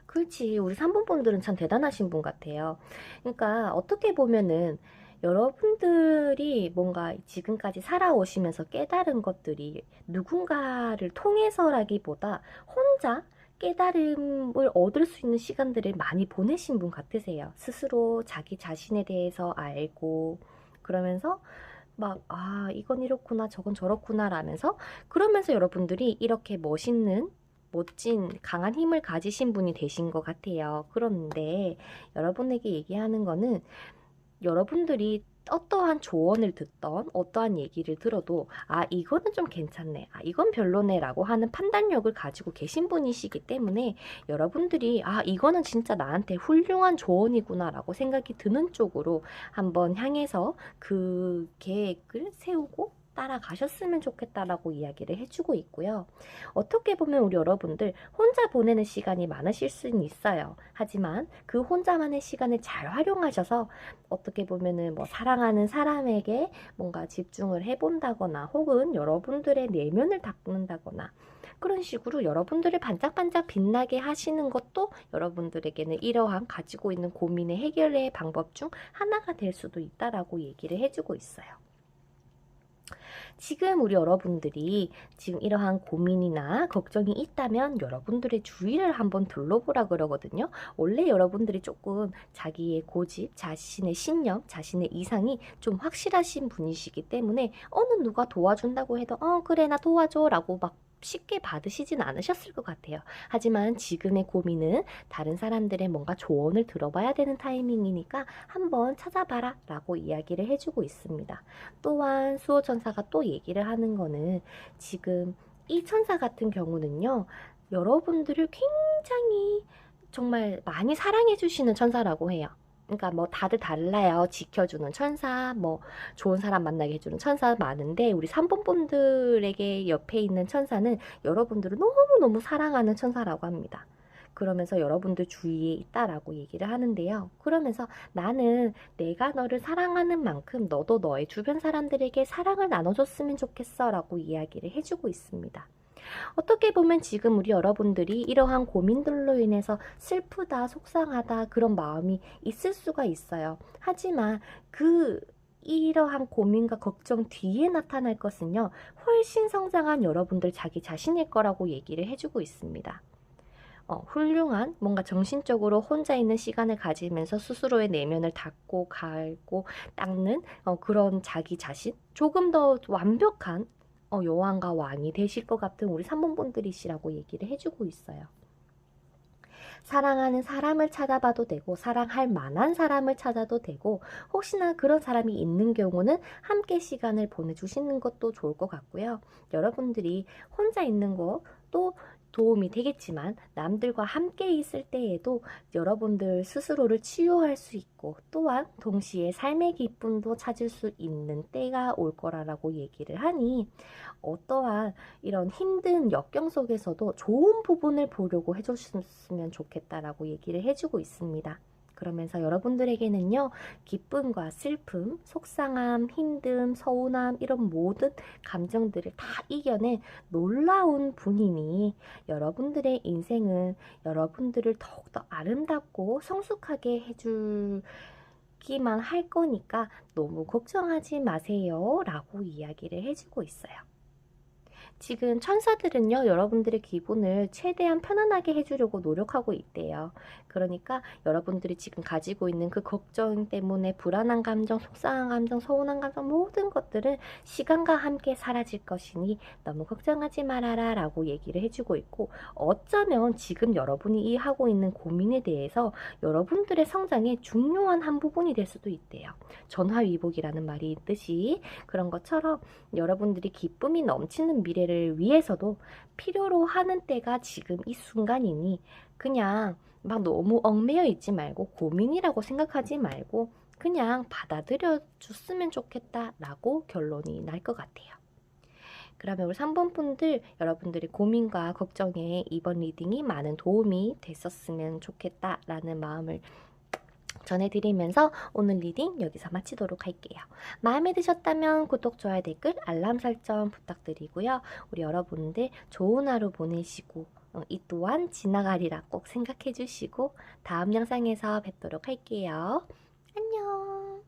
S1: 그렇지, 우리 3번 분들은 참 대단하신 분 같아요. 그러니까 어떻게 보면은 여러분들이 뭔가 지금까지 살아오시면서 깨달은 것들이 누군가를 통해서라기보다 혼자 깨달음을 얻을 수 있는 시간들을 많이 보내신 분 같으세요. 스스로 자기 자신에 대해서 알고 그러면서 막, 아, 이건 이렇구나, 저건 저렇구나 라면서 그러면서 여러분들이 이렇게 멋진 강한 힘을 가지신 분이 되신 것 같아요. 그런데 여러분에게 얘기하는 거는 여러분들이 어떠한 조언을 듣던 어떠한 얘기를 들어도 아 이거는 좀 괜찮네 아 이건 별로네 라고 하는 판단력을 가지고 계신 분이시기 때문에 여러분들이 아 이거는 진짜 나한테 훌륭한 조언이구나 라고 생각이 드는 쪽으로 한번 향해서 그 계획을 세우고 따라가셨으면 좋겠다라고 이야기를 해주고 있고요. 어떻게 보면 우리 여러분들 혼자 보내는 시간이 많으실 수는 있어요. 하지만 그 혼자만의 시간을 잘 활용하셔서 어떻게 보면은 뭐 사랑하는 사람에게 뭔가 집중을 해본다거나 혹은 여러분들의 내면을 닦는다거나 그런 식으로 여러분들을 반짝반짝 빛나게 하시는 것도 여러분들에게는 이러한 가지고 있는 고민의 해결의 방법 중 하나가 될 수도 있다라고 얘기를 해주고 있어요. 지금 우리 여러분들이 지금 이러한 고민이나 걱정이 있다면 여러분들의 주위를 한번 둘러보라 그러거든요. 원래 여러분들이 조금 자기의 고집, 자신의 신념, 자신의 이상이 좀 확실하신 분이시기 때문에 어느 누가 도와준다고 해도 그래 나 도와줘 라고 막 쉽게 받으시진 않으셨을 것 같아요. 하지만 지금의 고민은 다른 사람들의 뭔가 조언을 들어봐야 되는 타이밍이니까 한번 찾아봐라 라고 이야기를 해주고 있습니다. 또한 수호천사가 또 얘기를 하는 거는 지금 이 천사 같은 경우는요. 여러분들을 굉장히 정말 많이 사랑해 주시는 천사라고 해요. 그러니까 뭐 다들 달라요. 지켜주는 천사, 뭐 좋은 사람 만나게 해주는 천사 많은데 우리 3번분들에게 옆에 있는 천사는 여러분들을 너무너무 사랑하는 천사라고 합니다. 그러면서 여러분들 주위에 있다라고 얘기를 하는데요. 그러면서 나는 내가 너를 사랑하는 만큼 너도 너의 주변 사람들에게 사랑을 나눠줬으면 좋겠어 라고 이야기를 해주고 있습니다. 어떻게 보면 지금 우리 여러분들이 이러한 고민들로 인해서 슬프다, 속상하다 그런 마음이 있을 수가 있어요. 하지만 이러한 고민과 걱정 뒤에 나타날 것은요. 훨씬 성장한 여러분들 자기 자신일 거라고 얘기를 해주고 있습니다. 훌륭한 뭔가 정신적으로 혼자 있는 시간을 가지면서 스스로의 내면을 닦고 갈고 닦는 그런 자기 자신 조금 더 완벽한 여왕과 왕이 되실 것 같은 우리 3번분들이시라고 얘기를 해주고 있어요. 사랑하는 사람을 찾아봐도 되고 사랑할 만한 사람을 찾아도 되고 혹시나 그런 사람이 있는 경우는 함께 시간을 보내주시는 것도 좋을 것 같고요. 여러분들이 혼자 있는 것도 도움이 되겠지만 남들과 함께 있을 때에도 여러분들 스스로를 치유할 수 있고 또한 동시에 삶의 기쁨도 찾을 수 있는 때가 올 거라고 얘기를 하니 어떠한 이런 힘든 역경 속에서도 좋은 부분을 보려고 해줬으면 좋겠다라고 얘기를 해주고 있습니다. 그러면서 여러분들에게는요, 기쁨과 슬픔, 속상함, 힘듦, 서운함 이런 모든 감정들을 다 이겨낸 놀라운 분이니 여러분들의 인생은 여러분들을 더욱더 아름답고 성숙하게 해주기만 할 거니까 너무 걱정하지 마세요 라고 이야기를 해주고 있어요. 지금 천사들은요, 여러분들의 기분을 최대한 편안하게 해주려고 노력하고 있대요. 그러니까 여러분들이 지금 가지고 있는 그 걱정 때문에 불안한 감정, 속상한 감정, 서운한 감정 모든 것들은 시간과 함께 사라질 것이니 너무 걱정하지 말아라 라고 얘기를 해주고 있고 어쩌면 지금 여러분이 이 하고 있는 고민에 대해서 여러분들의 성장의 중요한 한 부분이 될 수도 있대요. 전화위복이라는 말이 있듯이 그런 것처럼 여러분들이 기쁨이 넘치는 미래를 위해서도 필요로 하는 때가 지금 이 순간이니 그냥 막 너무 얽매여 있지 말고 고민이라고 생각하지 말고 그냥 받아들여 줬으면 좋겠다라고 결론이 날 것 같아요. 그러면 우리 3번 분들 여러분들의 고민과 걱정에 이번 리딩이 많은 도움이 됐었으면 좋겠다라는 마음을 전해드리면서 오늘 리딩 여기서 마치도록 할게요. 마음에 드셨다면 구독, 좋아요, 댓글, 알람 설정 부탁드리고요. 우리 여러분들 좋은 하루 보내시고 이 또한 지나가리라 꼭 생각해 주시고 다음 영상에서 뵙도록 할게요. 안녕.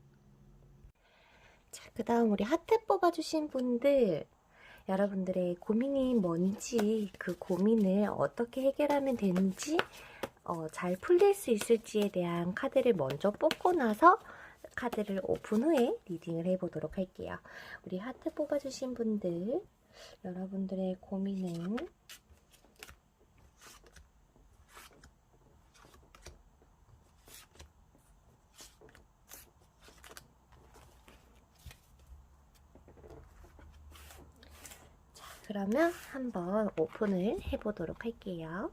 S1: 그 다음 우리 하트 뽑아주신 분들, 여러분들의 고민이 뭔지, 그 고민을 어떻게 해결하면 되는지, 잘 풀릴 수 있을지에 대한 카드를 먼저 뽑고 나서 카드를 오픈 후에 리딩을 해보도록 할게요. 우리 하트 뽑아주신 분들, 여러분들의 고민은 그러면 한번 오픈을 해보도록 할게요.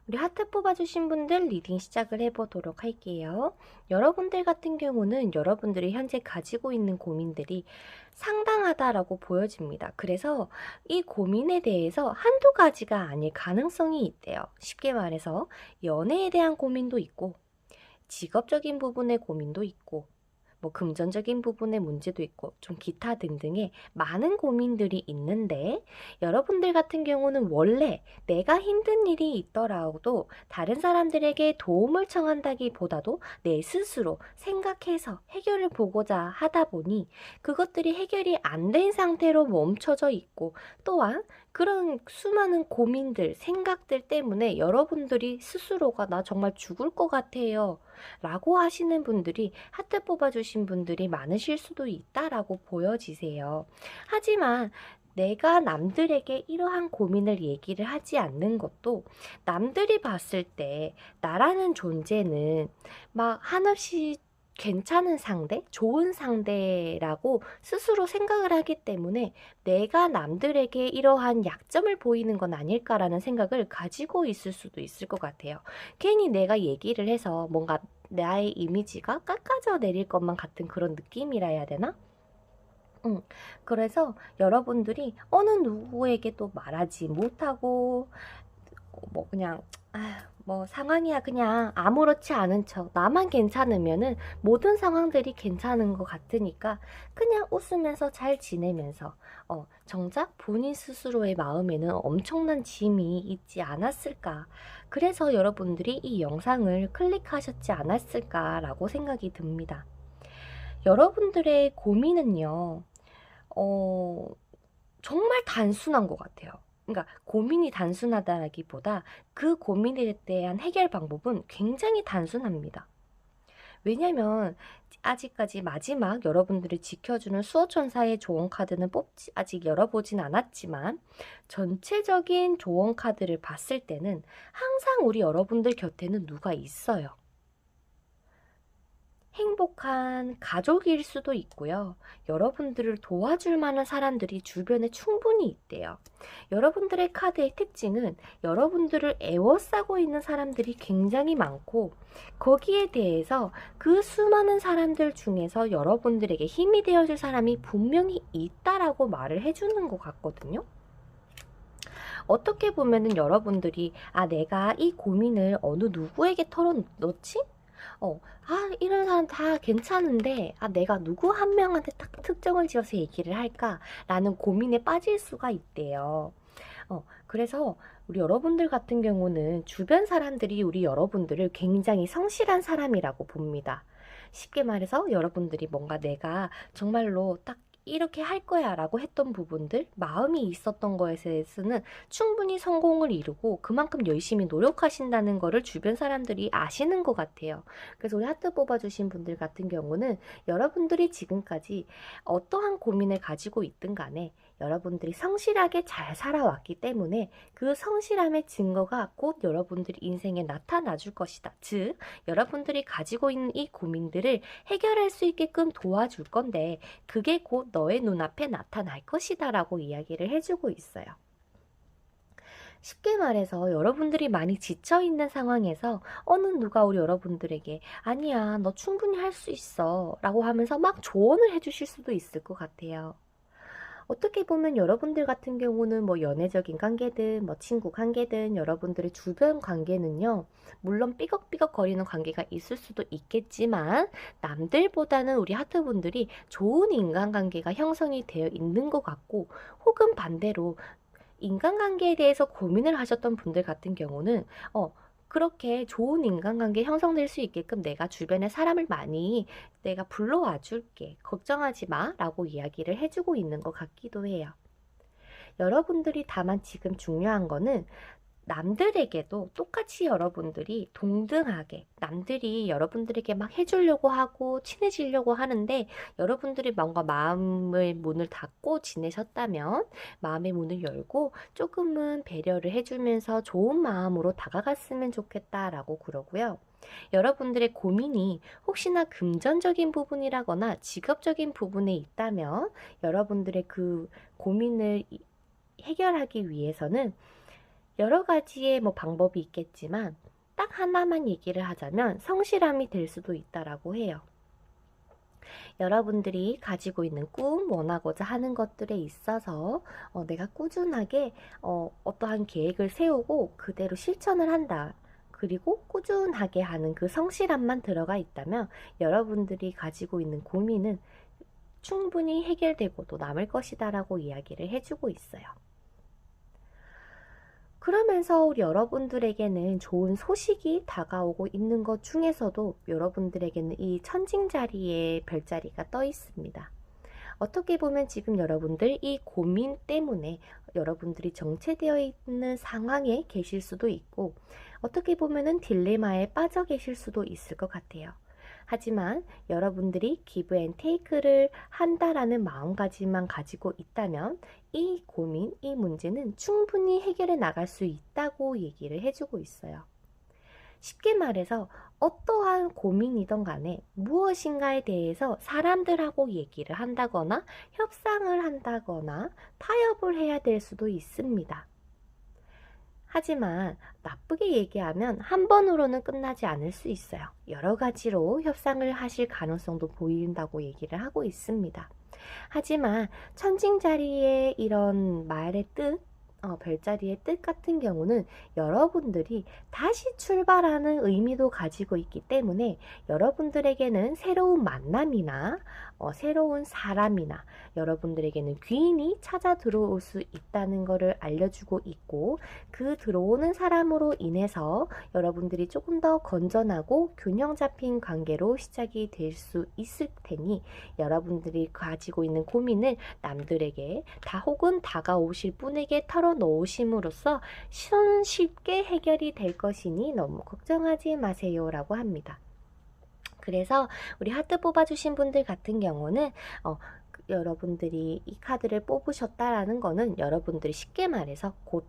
S1: 우리 하트 뽑아주신 분들 리딩 시작을 해보도록 할게요. 여러분들 같은 경우는 여러분들이 현재 가지고 있는 고민들이 상당하다라고 보여집니다. 그래서 이 고민에 대해서 한두 가지가 아닐 가능성이 있대요. 쉽게 말해서 연애에 대한 고민도 있고, 직업적인 부분의 고민도 있고, 뭐 금전적인 부분의 문제도 있고 좀 기타 등등의 많은 고민들이 있는데, 여러분들 같은 경우는 원래 내가 힘든 일이 있더라도 다른 사람들에게 도움을 청한다기보다도 내 스스로 생각해서 해결을 보고자 하다 보니 그것들이 해결이 안 된 상태로 멈춰져 있고, 또한 그런 수많은 고민들, 생각들 때문에 여러분들이 스스로가 나 정말 죽을 것 같아요 라고 하시는 분들이, 하트 뽑아주신 분들이 많으실 수도 있다라고 보여지세요. 하지만 내가 남들에게 이러한 고민을 얘기를 하지 않는 것도, 남들이 봤을 때 나라는 존재는 막 한없이 괜찮은 상대, 좋은 상대라고 스스로 생각을 하기 때문에 내가 남들에게 이러한 약점을 보이는 건 아닐까라는 생각을 가지고 있을 수도 있을 것 같아요. 괜히 내가 얘기를 해서 뭔가 나의 이미지가 깎아져 내릴 것만 같은 그런 느낌이라 해야 되나? 그래서 여러분들이 어느 누구에게 또 말하지 못하고, 뭐 그냥 뭐 상황이야 그냥 아무렇지 않은 척, 나만 괜찮으면은 모든 상황들이 괜찮은 것 같으니까 그냥 웃으면서 잘 지내면서, 정작 본인 스스로의 마음에는 엄청난 짐이 있지 않았을까, 그래서 여러분들이 이 영상을 클릭하셨지 않았을까라고 생각이 듭니다. 여러분들의 고민은요, 정말 단순한 것 같아요. 그러니까 고민이 단순하다기보다 그 고민에 대한 해결 방법은 굉장히 단순합니다. 왜냐면 아직까지 마지막 여러분들을 지켜주는 수호천사의 조언 카드는 아직 열어보진 않았지만, 전체적인 조언 카드를 봤을 때는 항상 우리 여러분들 곁에는 누가 있어요. 행복한 가족일 수도 있고요. 여러분들을 도와줄 만한 사람들이 주변에 충분히 있대요. 여러분들의 카드의 특징은 여러분들을 애워싸고 있는 사람들이 굉장히 많고, 거기에 대해서 그 수많은 사람들 중에서 여러분들에게 힘이 되어줄 사람이 분명히 있다라고 말을 해주는 것 같거든요. 어떻게 보면은 여러분들이 내가 이 고민을 어느 누구에게 털어놓지? 이런 사람 다 괜찮은데, 내가 누구 한 명한테 딱 특정을 지어서 얘기를 할까? 라는 고민에 빠질 수가 있대요. 그래서 우리 여러분들 같은 경우는 주변 사람들이 우리 여러분들을 굉장히 성실한 사람이라고 봅니다. 쉽게 말해서 여러분들이 뭔가 내가 정말로 딱 이렇게 할 거야 라고 했던 부분들, 마음이 있었던 거에 대해서는 충분히 성공을 이루고 그만큼 열심히 노력하신다는 거를 주변 사람들이 아시는 것 같아요. 그래서 우리 하트 뽑아주신 분들 같은 경우는 여러분들이 지금까지 어떠한 고민을 가지고 있든 간에 여러분들이 성실하게 잘 살아왔기 때문에 그 성실함의 증거가 곧 여러분들 인생에 나타나 줄 것이다. 즉, 여러분들이 가지고 있는 이 고민들을 해결할 수 있게끔 도와줄 건데, 그게 곧 너의 눈앞에 나타날 것이다 라고 이야기를 해주고 있어요. 쉽게 말해서 여러분들이 많이 지쳐있는 상황에서 어느 누가 우리 여러분들에게 아니야, 너 충분히 할 수 있어 라고 하면서 막 조언을 해주실 수도 있을 것 같아요. 어떻게 보면 여러분들 같은 경우는 뭐 연애적인 관계든 뭐 친구 관계든 여러분들의 주변 관계는요, 물론 삐걱삐걱 거리는 관계가 있을 수도 있겠지만 남들보다는 우리 하트분들이 좋은 인간관계가 형성이 되어 있는 것 같고, 혹은 반대로 인간관계에 대해서 고민을 하셨던 분들 같은 경우는 그렇게 좋은 인간관계 형성될 수 있게끔 내가 주변에 사람을 많이 내가 불러와 줄게. 걱정하지 마. 라고 이야기를 해주고 있는 것 같기도 해요. 여러분들이 다만 지금 중요한 거는 남들에게도 똑같이 여러분들이 동등하게, 남들이 여러분들에게 막 해주려고 하고 친해지려고 하는데 여러분들이 뭔가 마음의 문을 닫고 지내셨다면 마음의 문을 열고 조금은 배려를 해주면서 좋은 마음으로 다가갔으면 좋겠다라고 그러고요. 여러분들의 고민이 혹시나 금전적인 부분이라거나 직업적인 부분에 있다면 여러분들의 그 고민을 해결하기 위해서는 여러 가지의 뭐 방법이 있겠지만 딱 하나만 얘기를 하자면 성실함이 될 수도 있다라고 해요. 여러분들이 가지고 있는 꿈, 원하고자 하는 것들에 있어서 내가 꾸준하게 어떠한 계획을 세우고 그대로 실천을 한다. 그리고 꾸준하게 하는 그 성실함만 들어가 있다면 여러분들이 가지고 있는 고민은 충분히 해결되고도 남을 것이다 라고 이야기를 해주고 있어요. 그러면서 우리 여러분들에게는 좋은 소식이 다가오고 있는 것 중에서도 여러분들에게는 이 천징자리에 별자리가 떠 있습니다. 어떻게 보면 지금 여러분들 이 고민 때문에 여러분들이 정체되어 있는 상황에 계실 수도 있고, 어떻게 보면은 딜레마에 빠져 계실 수도 있을 것 같아요. 하지만 여러분들이 기브 앤 테이크를 한다라는 마음가짐만 가지고 있다면 이 고민, 이 문제는 충분히 해결해 나갈 수 있다고 얘기를 해주고 있어요. 쉽게 말해서 어떠한 고민이든 간에 무엇인가에 대해서 사람들하고 얘기를 한다거나 협상을 한다거나 타협을 해야 될 수도 있습니다. 하지만 나쁘게 얘기하면 한 번으로는 끝나지 않을 수 있어요. 여러 가지로 협상을 하실 가능성도 보인다고 얘기를 하고 있습니다. 하지만 천징자리의 이런 말의 뜻, 별자리의 뜻 같은 경우는 여러분들이 다시 출발하는 의미도 가지고 있기 때문에 여러분들에게는 새로운 만남이나 새로운 사람이나 여러분들에게는 귀인이 찾아 들어올 수 있다는 것을 알려주고 있고, 그 들어오는 사람으로 인해서 여러분들이 조금 더 건전하고 균형 잡힌 관계로 시작이 될 수 있을 테니 여러분들이 가지고 있는 고민을 남들에게 혹은 다가오실 분에게 털어놓으심으로써 손쉽게 해결이 될 것이니 너무 걱정하지 마세요 라고 합니다. 그래서 우리 하트 뽑아주신 분들 같은 경우는 여러분들이 이 카드를 뽑으셨다라는 거는 여러분들이 쉽게 말해서 곧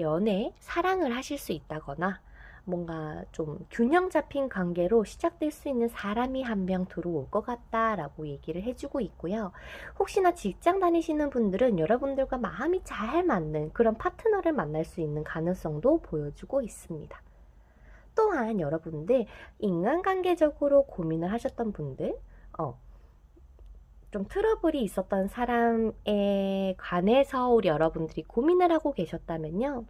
S1: 연애, 사랑을 하실 수 있다거나 뭔가 좀 균형 잡힌 관계로 시작될 수 있는 사람이 한 명 들어올 것 같다라고 얘기를 해주고 있고요. 혹시나 직장 다니시는 분들은 여러분들과 마음이 잘 맞는 그런 파트너를 만날 수 있는 가능성도 보여주고 있습니다. 또한 여러분들 인간관계적으로 고민을 하셨던 분들, 좀 트러블이 있었던 사람에 관해서 우리 여러분들이 고민을 하고 계셨다면요,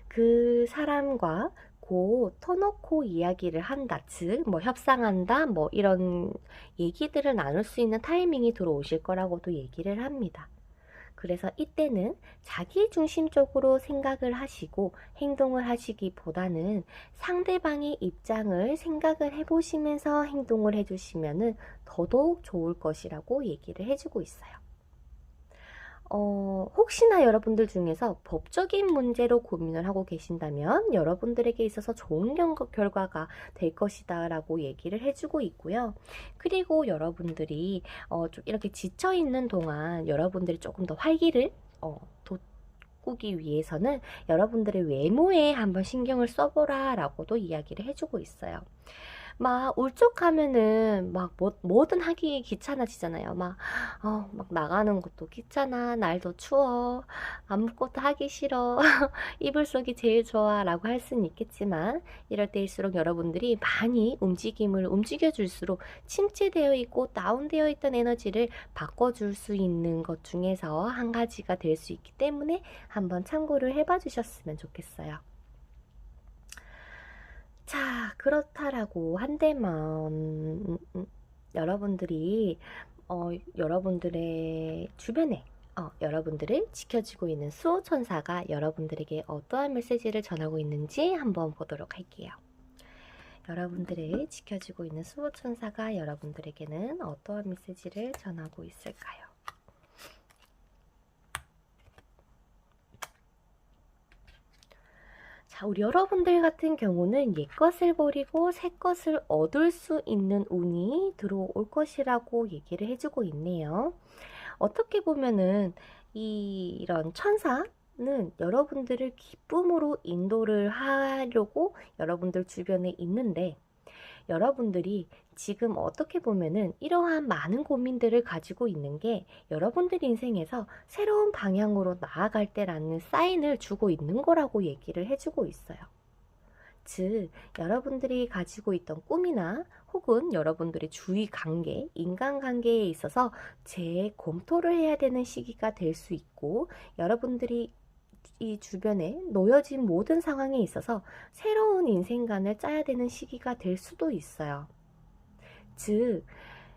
S1: 그 사람과 곧 터놓고 이야기를 한다, 즉 뭐 협상한다, 뭐 이런 얘기들을 나눌 수 있는 타이밍이 들어오실 거라고도 얘기를 합니다. 그래서 이때는 자기 중심적으로 생각을 하시고 행동을 하시기보다는 상대방의 입장을 생각을 해보시면서 행동을 해주시면 더더욱 좋을 것이라고 얘기를 해주고 있어요. 혹시나 여러분들 중에서 법적인 문제로 고민을 하고 계신다면 여러분들에게 있어서 좋은 결과가 될 것이다 라고 얘기를 해주고 있고요. 그리고 여러분들이 좀 이렇게 지쳐있는 동안 여러분들이 조금 더 활기를 돋구기 위해서는 여러분들의 외모에 한번 신경을 써보라 라고도 이야기를 해주고 있어요. 막 울적하면은 막 뭐든 하기 귀찮아지잖아요. 막 나가는 것도 귀찮아. 날도 추워. 아무것도 하기 싫어. 이불 속이 제일 좋아. 라고 할 수는 있겠지만, 이럴 때일수록 여러분들이 많이 움직임을 움직여줄수록 침체되어 있고 다운되어 있던 에너지를 바꿔줄 수 있는 것 중에서 한 가지가 될 수 있기 때문에 한번 참고를 해봐 주셨으면 좋겠어요. 자, 그렇다라고 한데만 여러분들이 여러분들의 주변에 여러분들을 지켜주고 있는 수호천사가 여러분들에게 어떠한 메시지를 전하고 있는지 한번 보도록 할게요. 여러분들을 지켜주고 있는 수호천사가 여러분들에게는 어떠한 메시지를 전하고 있을까요? 자, 우리 여러분들 같은 경우는 옛것을 버리고 새것을 얻을 수 있는 운이 들어올 것이라고 얘기를 해주고 있네요. 어떻게 보면은 이런 천사는 여러분들을 기쁨으로 인도를 하려고 여러분들 주변에 있는데, 여러분들이 지금 어떻게 보면은 이러한 많은 고민들을 가지고 있는 게 여러분들 인생에서 새로운 방향으로 나아갈 때라는 사인을 주고 있는 거라고 얘기를 해주고 있어요. 즉, 여러분들이 가지고 있던 꿈이나 혹은 여러분들의 주위 관계, 인간관계에 있어서 재검토를 해야 되는 시기가 될 수 있고, 여러분들이 이 주변에 놓여진 모든 상황에 있어서 새로운 인생관을 짜야 되는 시기가 될 수도 있어요. 즉,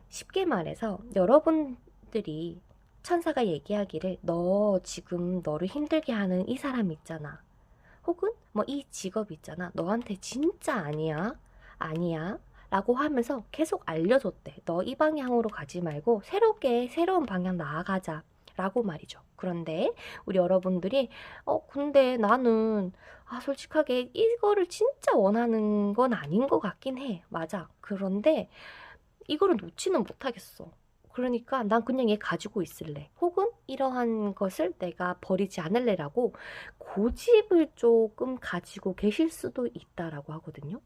S1: 쉽게 말해서 여러분들이 천사가 얘기하기를 너 지금 너를 힘들게 하는 이 사람 있잖아. 혹은 뭐 이 직업 있잖아. 너한테 진짜 아니야. 아니야. 라고 하면서 계속 알려줬대. 너 이 방향으로 가지 말고 새로운 방향 나아가자. 라고 말이죠. 그런데 우리 여러분들이 근데 나는 솔직하게 이거를 진짜 원하는 건 아닌 것 같긴 해. 맞아. 그런데 이거를 놓지는 못하겠어. 그러니까 난 그냥 얘 가지고 있을래. 혹은 이러한 것을 내가 버리지 않을래라고 고집을 조금 가지고 계실 수도 있다라고 하거든요.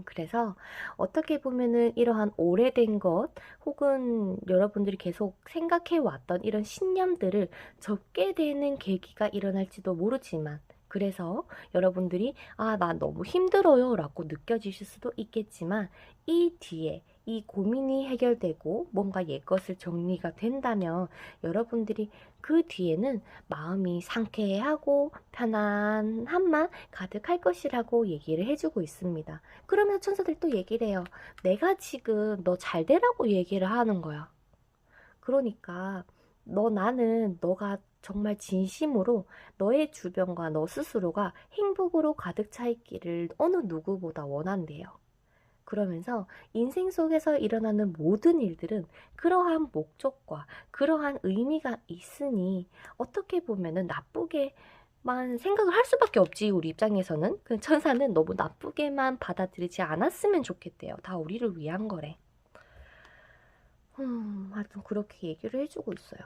S1: 그래서 어떻게 보면은 이러한 오래된 것 혹은 여러분들이 계속 생각해 왔던 이런 신념들을 접게 되는 계기가 일어날지도 모르지만, 그래서 여러분들이 나 너무 힘들어요 라고 느껴지실 수도 있겠지만, 이 뒤에 이 고민이 해결되고 뭔가 옛것을 정리가 된다면 여러분들이 그 뒤에는 마음이 상쾌하고 편안함만 가득할 것이라고 얘기를 해주고 있습니다. 그러면 천사들이 또 얘기를 해요. 내가 지금 너 잘 되라고 얘기를 하는 거야. 그러니까 나는 너가 정말 진심으로 너의 주변과 너 스스로가 행복으로 가득 차 있기를 어느 누구보다 원한대요. 그러면서 인생 속에서 일어나는 모든 일들은 그러한 목적과 그러한 의미가 있으니 어떻게 보면은 나쁘게만 생각을 할 수밖에 없지. 우리 입장에서는 그 천사는 너무 나쁘게만 받아들이지 않았으면 좋겠대요. 다 우리를 위한 거래. 하여튼 그렇게 얘기를 해주고 있어요.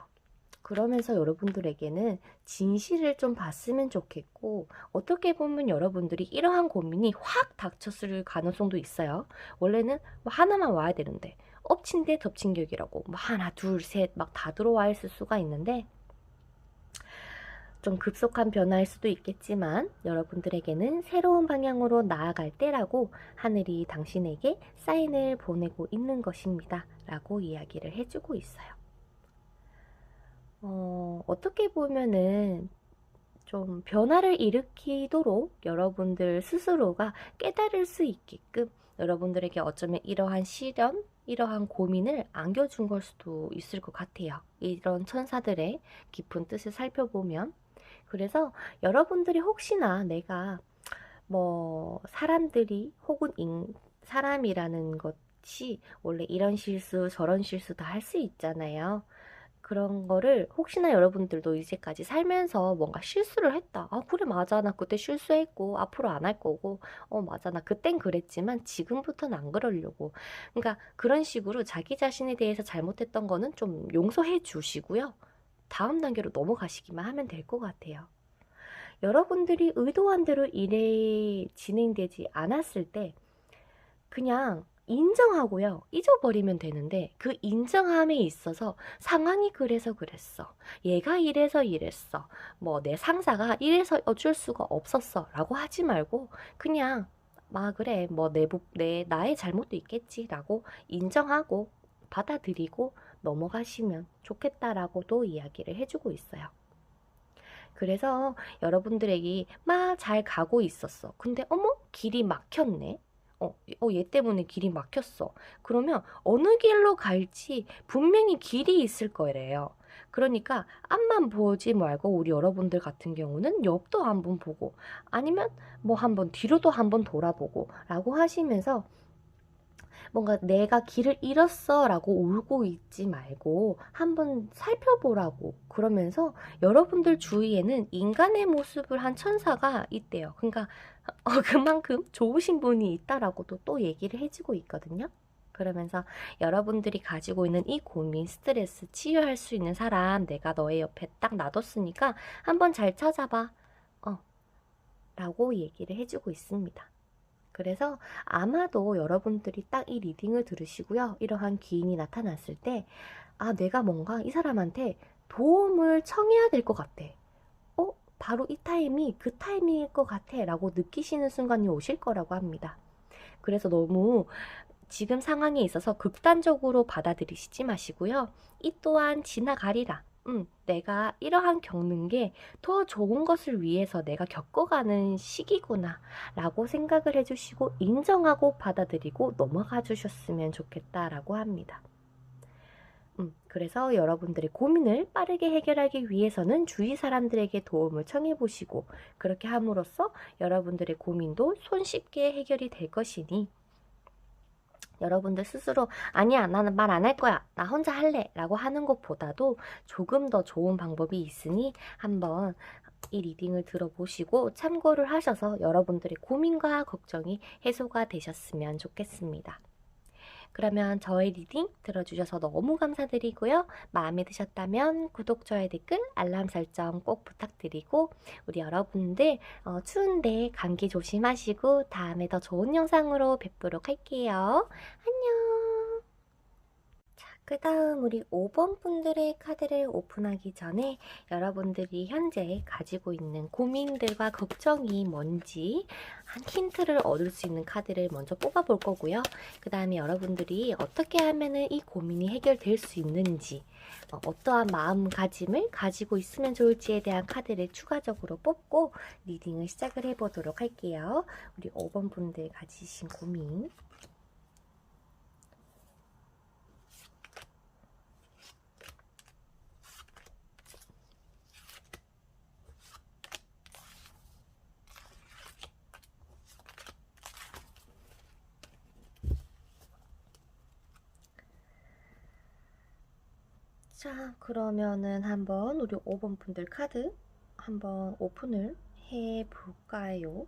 S1: 그러면서 여러분들에게는 진실을 좀 봤으면 좋겠고, 어떻게 보면 여러분들이 이러한 고민이 확 닥쳤을 가능성도 있어요. 원래는 뭐 하나만 와야 되는데 엎친 데 덮친 격이라고 뭐 하나 둘 셋 막 다 들어와 있을 수가 있는데, 좀 급속한 변화일 수도 있겠지만 여러분들에게는 새로운 방향으로 나아갈 때라고 하늘이 당신에게 사인을 보내고 있는 것입니다 라고 이야기를 해주고 있어요. 어떻게 보면은 좀 변화를 일으키도록 여러분들 스스로가 깨달을 수 있게끔 여러분들에게 어쩌면 이러한 시련, 이러한 고민을 안겨준 걸 수도 있을 것 같아요. 이런 천사들의 깊은 뜻을 살펴보면. 그래서 여러분들이 혹시나 내가 뭐 사람들이 혹은 사람이라는 것이 원래 이런 실수 저런 실수 다 할 수 있잖아요. 그런 거를 혹시나 여러분들도 이제까지 살면서 뭔가 실수를 했다. 그래, 맞아. 나 그때 실수했고, 앞으로 안 할 거고, 맞아. 나 그땐 그랬지만, 지금부터는 안 그러려고. 그러니까 그런 식으로 자기 자신에 대해서 잘못했던 거는 좀 용서해 주시고요. 다음 단계로 넘어가시기만 하면 될 것 같아요. 여러분들이 의도한 대로 일에 진행되지 않았을 때, 그냥 인정하고요. 잊어버리면 되는데 그 인정함에 있어서 상황이 그래서 그랬어. 얘가 이래서 이랬어. 뭐 내 상사가 이래서 어쩔 수가 없었어. 라고 하지 말고 그냥 그래. 뭐 나의 잘못도 있겠지. 라고 인정하고 받아들이고 넘어가시면 좋겠다라고도 이야기를 해주고 있어요. 그래서 여러분들에게 막 잘 가고 있었어. 근데 어머? 길이 막혔네. 얘 때문에 길이 막혔어. 그러면 어느 길로 갈지 분명히 길이 있을 거래요. 그러니까 앞만 보지 말고 우리 여러분들 같은 경우는 옆도 한번 보고 아니면 뭐 한번 뒤로도 한번 돌아보고 라고 하시면서 뭔가 내가 길을 잃었어 라고 울고 있지 말고 한번 살펴보라고 그러면서 여러분들 주위에는 인간의 모습을 한 천사가 있대요. 그러니까 그만큼 좋으신 분이 있다라고도 또 얘기를 해주고 있거든요. 그러면서 여러분들이 가지고 있는 이 고민, 스트레스 치유할 수 있는 사람 내가 너의 옆에 딱 놔뒀으니까 한번 잘 찾아봐. 라고 얘기를 해주고 있습니다. 그래서 아마도 여러분들이 딱 이 리딩을 들으시고요. 이러한 기인이 나타났을 때 내가 뭔가 이 사람한테 도움을 청해야 될 것 같아. 바로 이 타임이 그 타이밍일 것 같아 라고 느끼시는 순간이 오실 거라고 합니다. 그래서 너무 지금 상황에 있어서 극단적으로 받아들이시지 마시고요. 이 또한 지나가리라. 내가 이러한 겪는 게 더 좋은 것을 위해서 내가 겪어가는 시기구나 라고 생각을 해주시고 인정하고 받아들이고 넘어가 주셨으면 좋겠다라고 합니다. 그래서 여러분들의 고민을 빠르게 해결하기 위해서는 주위 사람들에게 도움을 청해보시고 그렇게 함으로써 여러분들의 고민도 손쉽게 해결이 될 것이니 여러분들 스스로 아니야 나는 말 안 할 거야 나 혼자 할래 라고 하는 것보다도 조금 더 좋은 방법이 있으니 한번 이 리딩을 들어보시고 참고를 하셔서 여러분들의 고민과 걱정이 해소가 되셨으면 좋겠습니다. 그러면 저의 리딩 들어주셔서 너무 감사드리고요. 마음에 드셨다면 구독, 좋아요, 댓글, 알람 설정 꼭 부탁드리고 우리 여러분들 추운데 감기 조심하시고 다음에 더 좋은 영상으로 뵙도록 할게요. 안녕. 그 다음 우리 5번 분들의 카드를 오픈하기 전에 여러분들이 현재 가지고 있는 고민들과 걱정이 뭔지 한 힌트를 얻을 수 있는 카드를 먼저 뽑아볼 거고요. 그 다음에 여러분들이 어떻게 하면 이 고민이 해결될 수 있는지 어떠한 마음가짐을 가지고 있으면 좋을지에 대한 카드를 추가적으로 뽑고 리딩을 시작을 해보도록 할게요. 우리 5번 분들 가지신 고민 자, 그러면은 한번 우리 5번 분들 카드 한번 오픈을 해볼까요?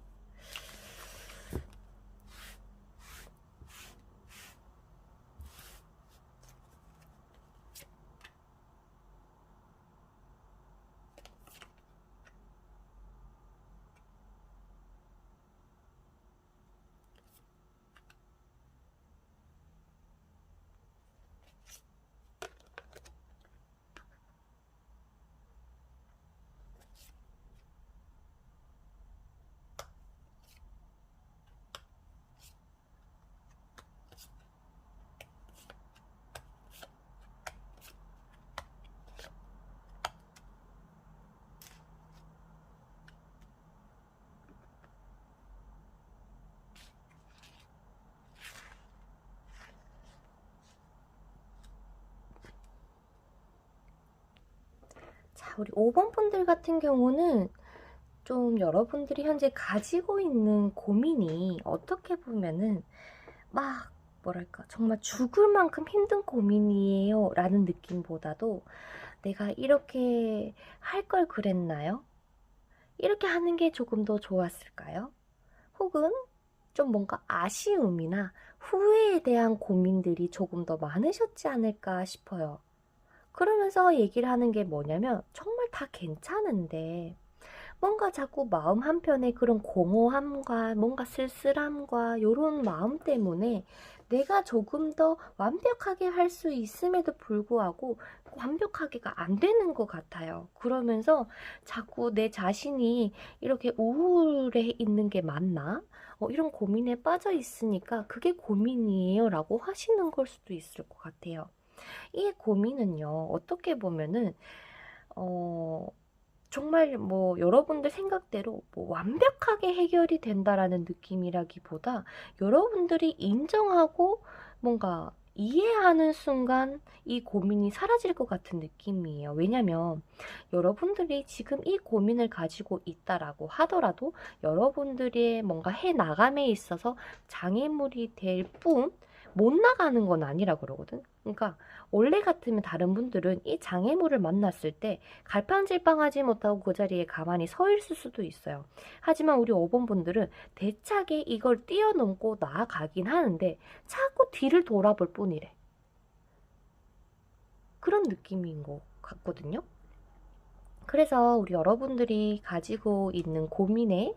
S1: 자, 우리 5번 분들 같은 경우는 좀 여러분들이 현재 가지고 있는 고민이 어떻게 보면은 막 뭐랄까 정말 죽을 만큼 힘든 고민이에요 라는 느낌보다도 내가 이렇게 할 걸 그랬나요? 이렇게 하는 게 조금 더 좋았을까요? 혹은 좀 뭔가 아쉬움이나 후회에 대한 고민들이 조금 더 많으셨지 않을까 싶어요. 그러면서 얘기를 하는 게 뭐냐면 정말 다 괜찮은데 뭔가 자꾸 마음 한편에 그런 공허함과 뭔가 쓸쓸함과 요런 마음 때문에 내가 조금 더 완벽하게 할 수 있음에도 불구하고 완벽하게가 안 되는 것 같아요. 그러면서 자꾸 내 자신이 이렇게 우울해 있는 게 맞나? 이런 고민에 빠져 있으니까 그게 고민이에요 라고 하시는 걸 수도 있을 것 같아요. 이 고민은요, 어떻게 보면은, 어, 정말 뭐 여러분들 생각대로 뭐 완벽하게 해결이 된다라는 느낌이라기보다 여러분들이 인정하고 뭔가 이해하는 순간 이 고민이 사라질 것 같은 느낌이에요. 왜냐면 여러분들이 지금 이 고민을 가지고 있다라고 하더라도 여러분들의 뭔가 해 나감에 있어서 장애물이 될 뿐 못 나가는 건 아니라 그러거든. 그러니까 원래 같으면 다른 분들은 이 장애물을 만났을 때 갈팡질팡하지 못하고 그 자리에 가만히 서 있을 수도 있어요. 하지만 우리 5번 분들은 대차게 이걸 뛰어넘고 나아가긴 하는데 자꾸 뒤를 돌아볼 뿐이래. 그런 느낌인 것 같거든요. 그래서 우리 여러분들이 가지고 있는 고민에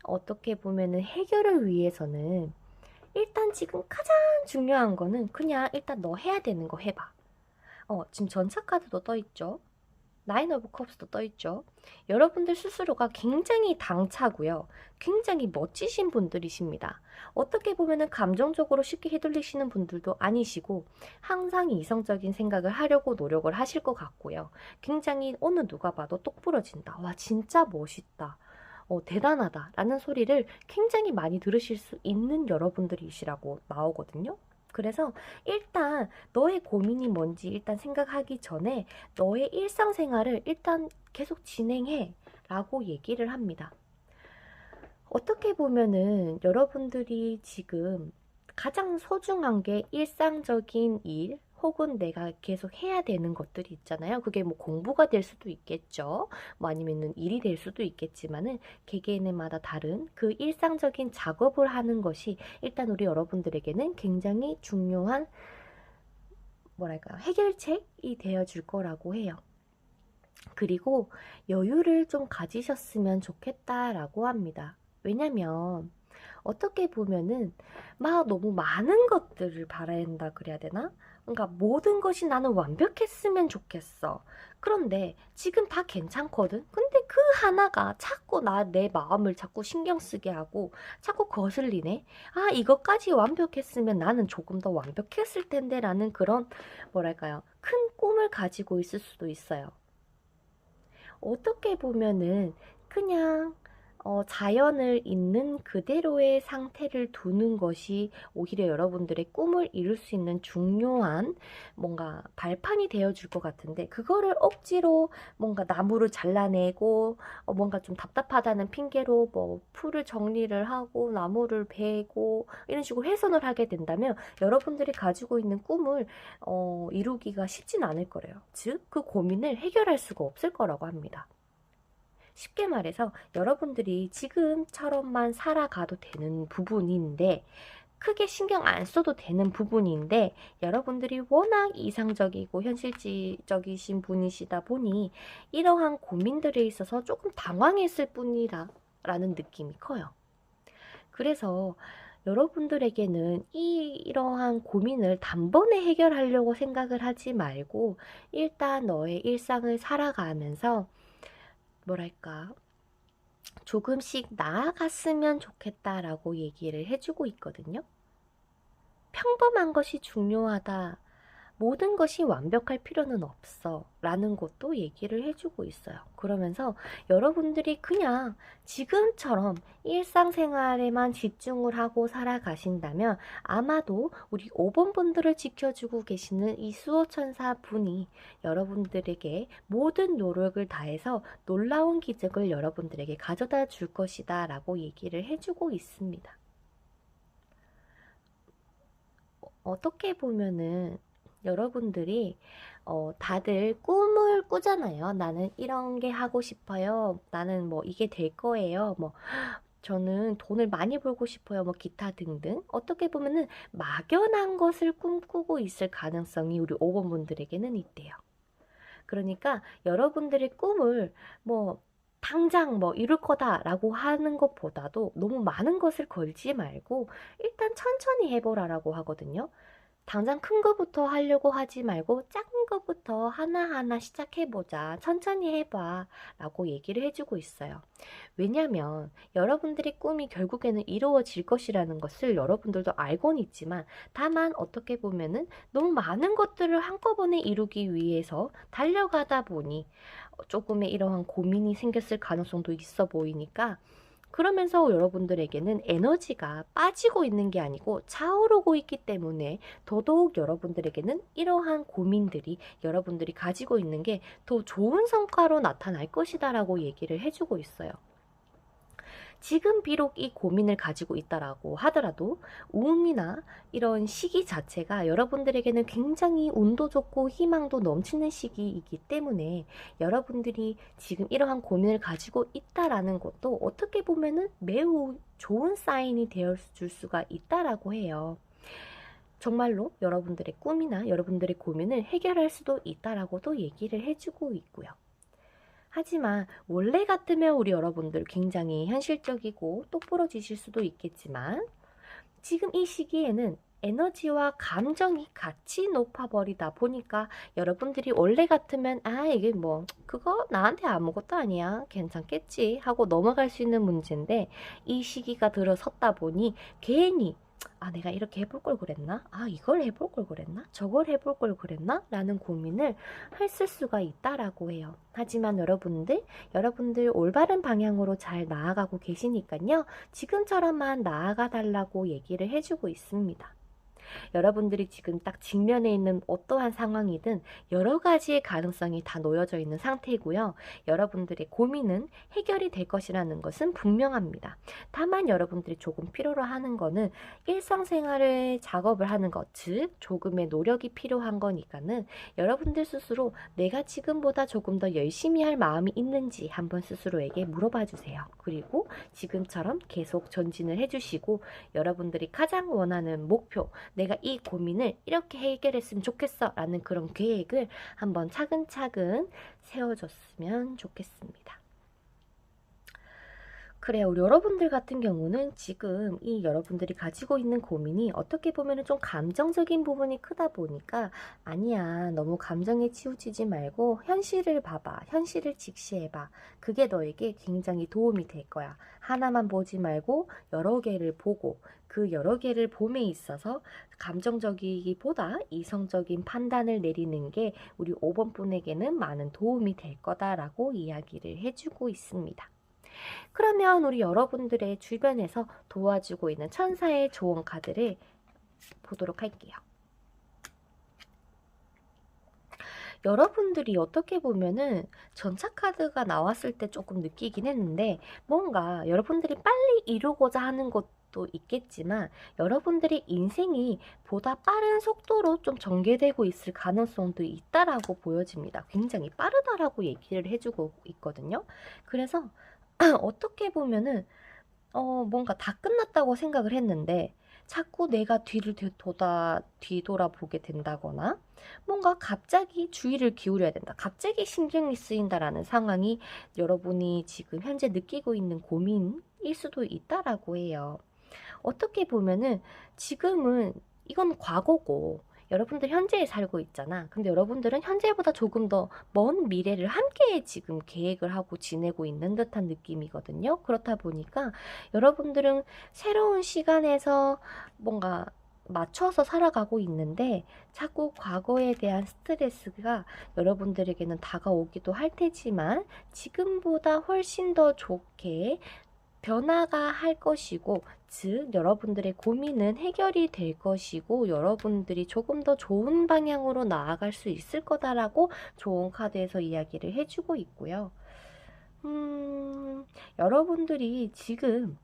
S1: 어떻게 보면은 해결을 위해서는 일단 지금 가장 중요한 거는 그냥 일단 너 해야 되는 거 해봐. 지금 전차 카드도 떠있죠? 나인 오브 컵스도 떠있죠. 여러분들 스스로가 굉장히 당차고요. 굉장히 멋지신 분들이십니다. 어떻게 보면은 감정적으로 쉽게 휘둘리시는 분들도 아니시고 항상 이성적인 생각을 하려고 노력을 하실 것 같고요. 굉장히 어느 누가 봐도 똑부러진다. 와 진짜 멋있다. 대단하다 라는 소리를 굉장히 많이 들으실 수 있는 여러분들이시라고 나오거든요. 그래서 일단 너의 고민이 뭔지 일단 생각하기 전에 너의 일상생활을 일단 계속 진행해 라고 얘기를 합니다. 어떻게 보면은 여러분들이 지금 가장 소중한 게 일상적인 일 혹은 내가 계속 해야 되는 것들이 있잖아요. 그게 뭐 공부가 될 수도 있겠죠. 뭐 아니면은 일이 될 수도 있겠지만은 개개인마다 다른 그 일상적인 작업을 하는 것이 일단 우리 여러분들에게는 굉장히 중요한 뭐랄까요? 해결책이 되어줄 거라고 해요. 그리고 여유를 좀 가지셨으면 좋겠다라고 합니다. 왜냐면 어떻게 보면은 막 너무 많은 것들을 바란다 그래야 되나? 그러니까 모든 것이 나는 완벽했으면 좋겠어. 그런데 지금 다 괜찮거든? 근데 그 하나가 자꾸 내 마음을 자꾸 신경 쓰게 하고 자꾸 거슬리네? 아, 이것까지 완벽했으면 나는 조금 더 완벽했을 텐데 라는 그런 뭐랄까요? 큰 꿈을 가지고 있을 수도 있어요. 어떻게 보면은 그냥 자연을 있는 그대로의 상태를 두는 것이 오히려 여러분들의 꿈을 이룰 수 있는 중요한 뭔가 발판이 되어줄 것 같은데 그거를 억지로 뭔가 나무를 잘라내고 뭔가 좀 답답하다는 핑계로 뭐 풀을 정리를 하고 나무를 베고 이런 식으로 훼손을 하게 된다면 여러분들이 가지고 있는 꿈을 이루기가 쉽진 않을 거래요. 즉, 그 고민을 해결할 수가 없을 거라고 합니다. 쉽게 말해서 여러분들이 지금처럼만 살아가도 되는 부분인데 크게 신경 안 써도 되는 부분인데 여러분들이 워낙 이상적이고 현실적이신 분이시다 보니 이러한 고민들에 있어서 조금 당황했을 뿐이라 라는 느낌이 커요. 그래서 여러분들에게는 이러한 고민을 단번에 해결하려고 생각을 하지 말고 일단 너의 일상을 살아가면서 뭐랄까 조금씩 나아갔으면 좋겠다라고 얘기를 해주고 있거든요. 평범한 것이 중요하다. 모든 것이 완벽할 필요는 없어. 라는 것도 얘기를 해주고 있어요. 그러면서 여러분들이 그냥 지금처럼 일상생활에만 집중을 하고 살아가신다면 아마도 우리 5번 분들을 지켜주고 계시는 이 수호천사 분이 여러분들에게 모든 노력을 다해서 놀라운 기적을 여러분들에게 가져다 줄 것이다 라고 얘기를 해주고 있습니다. 어떻게 보면은 여러분들이 다들 꿈을 꾸잖아요. 나는 이런 게 하고 싶어요. 나는 뭐 이게 될 거예요. 뭐 저는 돈을 많이 벌고 싶어요. 뭐 기타 등등. 어떻게 보면은 막연한 것을 꿈꾸고 있을 가능성이 우리 5번 분들에게는 있대요. 그러니까 여러분들의 꿈을 뭐 당장 뭐 이룰 거다라고 하는 것보다도 너무 많은 것을 걸지 말고 일단 천천히 해보라라고 하거든요. 당장 큰 거부터 하려고 하지 말고 작은 거부터 하나하나 시작해보자. 천천히 해봐. 라고 얘기를 해주고 있어요. 왜냐면 여러분들의 꿈이 결국에는 이루어질 것이라는 것을 여러분들도 알고는 있지만 다만 어떻게 보면은 너무 많은 것들을 한꺼번에 이루기 위해서 달려가다 보니 조금의 이러한 고민이 생겼을 가능성도 있어 보이니까 그러면서 여러분들에게는 에너지가 빠지고 있는 게 아니고 차오르고 있기 때문에 더더욱 여러분들에게는 이러한 고민들이 여러분들이 가지고 있는 게 더 좋은 성과로 나타날 것이다 라고 얘기를 해주고 있어요. 지금 비록 이 고민을 가지고 있다라고 하더라도 운이나 이런 시기 자체가 여러분들에게는 굉장히 운도 좋고 희망도 넘치는 시기이기 때문에 여러분들이 지금 이러한 고민을 가지고 있다라는 것도 어떻게 보면은 매우 좋은 사인이 되어줄 수가 있다라고 해요. 정말로 여러분들의 꿈이나 여러분들의 고민을 해결할 수도 있다라고도 얘기를 해주고 있고요. 하지만 원래 같으면 우리 여러분들 굉장히 현실적이고 똑부러지실 수도 있겠지만 지금 이 시기에는 에너지와 감정이 같이 높아버리다 보니까 여러분들이 원래 같으면 이게 뭐 그거 나한테 아무것도 아니야 괜찮겠지 하고 넘어갈 수 있는 문제인데 이 시기가 들어섰다 보니 괜히 내가 이렇게 해볼 걸 그랬나? 이걸 해볼 걸 그랬나? 저걸 해볼 걸 그랬나? 라는 고민을 했을 수가 있다라고 해요. 하지만 여러분들 올바른 방향으로 잘 나아가고 계시니까요. 지금처럼만 나아가 달라고 얘기를 해주고 있습니다. 여러분들이 지금 딱 직면해 있는 어떠한 상황이든 여러 가지의 가능성이 다 놓여져 있는 상태이고요. 여러분들의 고민은 해결이 될 것이라는 것은 분명합니다. 다만 여러분들이 조금 필요로 하는 거는 일상생활의 작업을 하는 것, 즉 조금의 노력이 필요한 거니까는 여러분들 스스로 내가 지금보다 조금 더 열심히 할 마음이 있는지 한번 스스로에게 물어봐 주세요. 그리고 지금처럼 계속 전진을 해주시고 여러분들이 가장 원하는 목표, 내가 이 고민을 이렇게 해결했으면 좋겠어 라는 그런 계획을 한번 차근차근 세워줬으면 좋겠습니다. 그래요. 우리 여러분들 같은 경우는 지금 이 여러분들이 가지고 있는 고민이 어떻게 보면 좀 감정적인 부분이 크다 보니까 아니야 너무 감정에 치우치지 말고 현실을 봐봐. 현실을 직시해봐. 그게 너에게 굉장히 도움이 될 거야. 하나만 보지 말고 여러 개를 보고 그 여러 개를 봄에 있어서 감정적이기보다 이성적인 판단을 내리는 게 우리 5번 분에게는 많은 도움이 될 거다라고 이야기를 해주고 있습니다. 그러면 우리 여러분들의 주변에서 도와주고 있는 천사의 조언 카드를 보도록 할게요. 여러분들이 어떻게 보면은 전차 카드가 나왔을 때 조금 느끼긴 했는데 뭔가 여러분들이 빨리 이루고자 하는 것도 있겠지만 여러분들의 인생이 보다 빠른 속도로 좀 전개되고 있을 가능성도 있다라고 보여집니다. 굉장히 빠르다라고 얘기를 해주고 있거든요. 그래서 어떻게 보면은 뭔가 다 끝났다고 생각을 했는데 자꾸 내가 뒤돌아보게 된다거나 뭔가 갑자기 주의를 기울여야 된다. 갑자기 신경이 쓰인다라는 상황이 여러분이 지금 현재 느끼고 있는 고민일 수도 있다라고 해요. 어떻게 보면은 지금은 이건 과거고 여러분들 현재에 살고 있잖아. 근데 여러분들은 현재보다 조금 더 먼 미래를 함께 지금 계획을 하고 지내고 있는 듯한 느낌이거든요. 그렇다 보니까 여러분들은 새로운 시간에서 뭔가 맞춰서 살아가고 있는데 자꾸 과거에 대한 스트레스가 여러분들에게는 다가오기도 할 테지만 지금보다 훨씬 더 좋게 변화가 할 것이고 즉 여러분들의 고민은 해결이 될 것이고 여러분들이 조금 더 좋은 방향으로 나아갈 수 있을 거다라고 좋은 카드에서 이야기를 해주고 있고요. 여러분들이 지금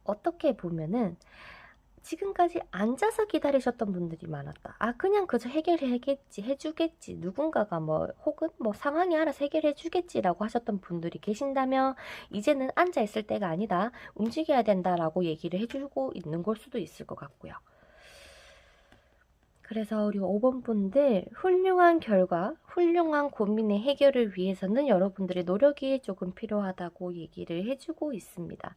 S1: 어떻게 보면은 지금까지 앉아서 기다리셨던 분들이 많았다. 그냥 그저 해주겠지. 누군가가 혹은 상황이 알아서 해결해주겠지라고 하셨던 분들이 계신다면 이제는 앉아있을 때가 아니다. 움직여야 된다라고 얘기를 해주고 있는 걸 수도 있을 것 같고요. 그래서 우리 5번 분들 훌륭한 결과, 훌륭한 고민의 해결을 위해서는 여러분들의 노력이 조금 필요하다고 얘기를 해주고 있습니다.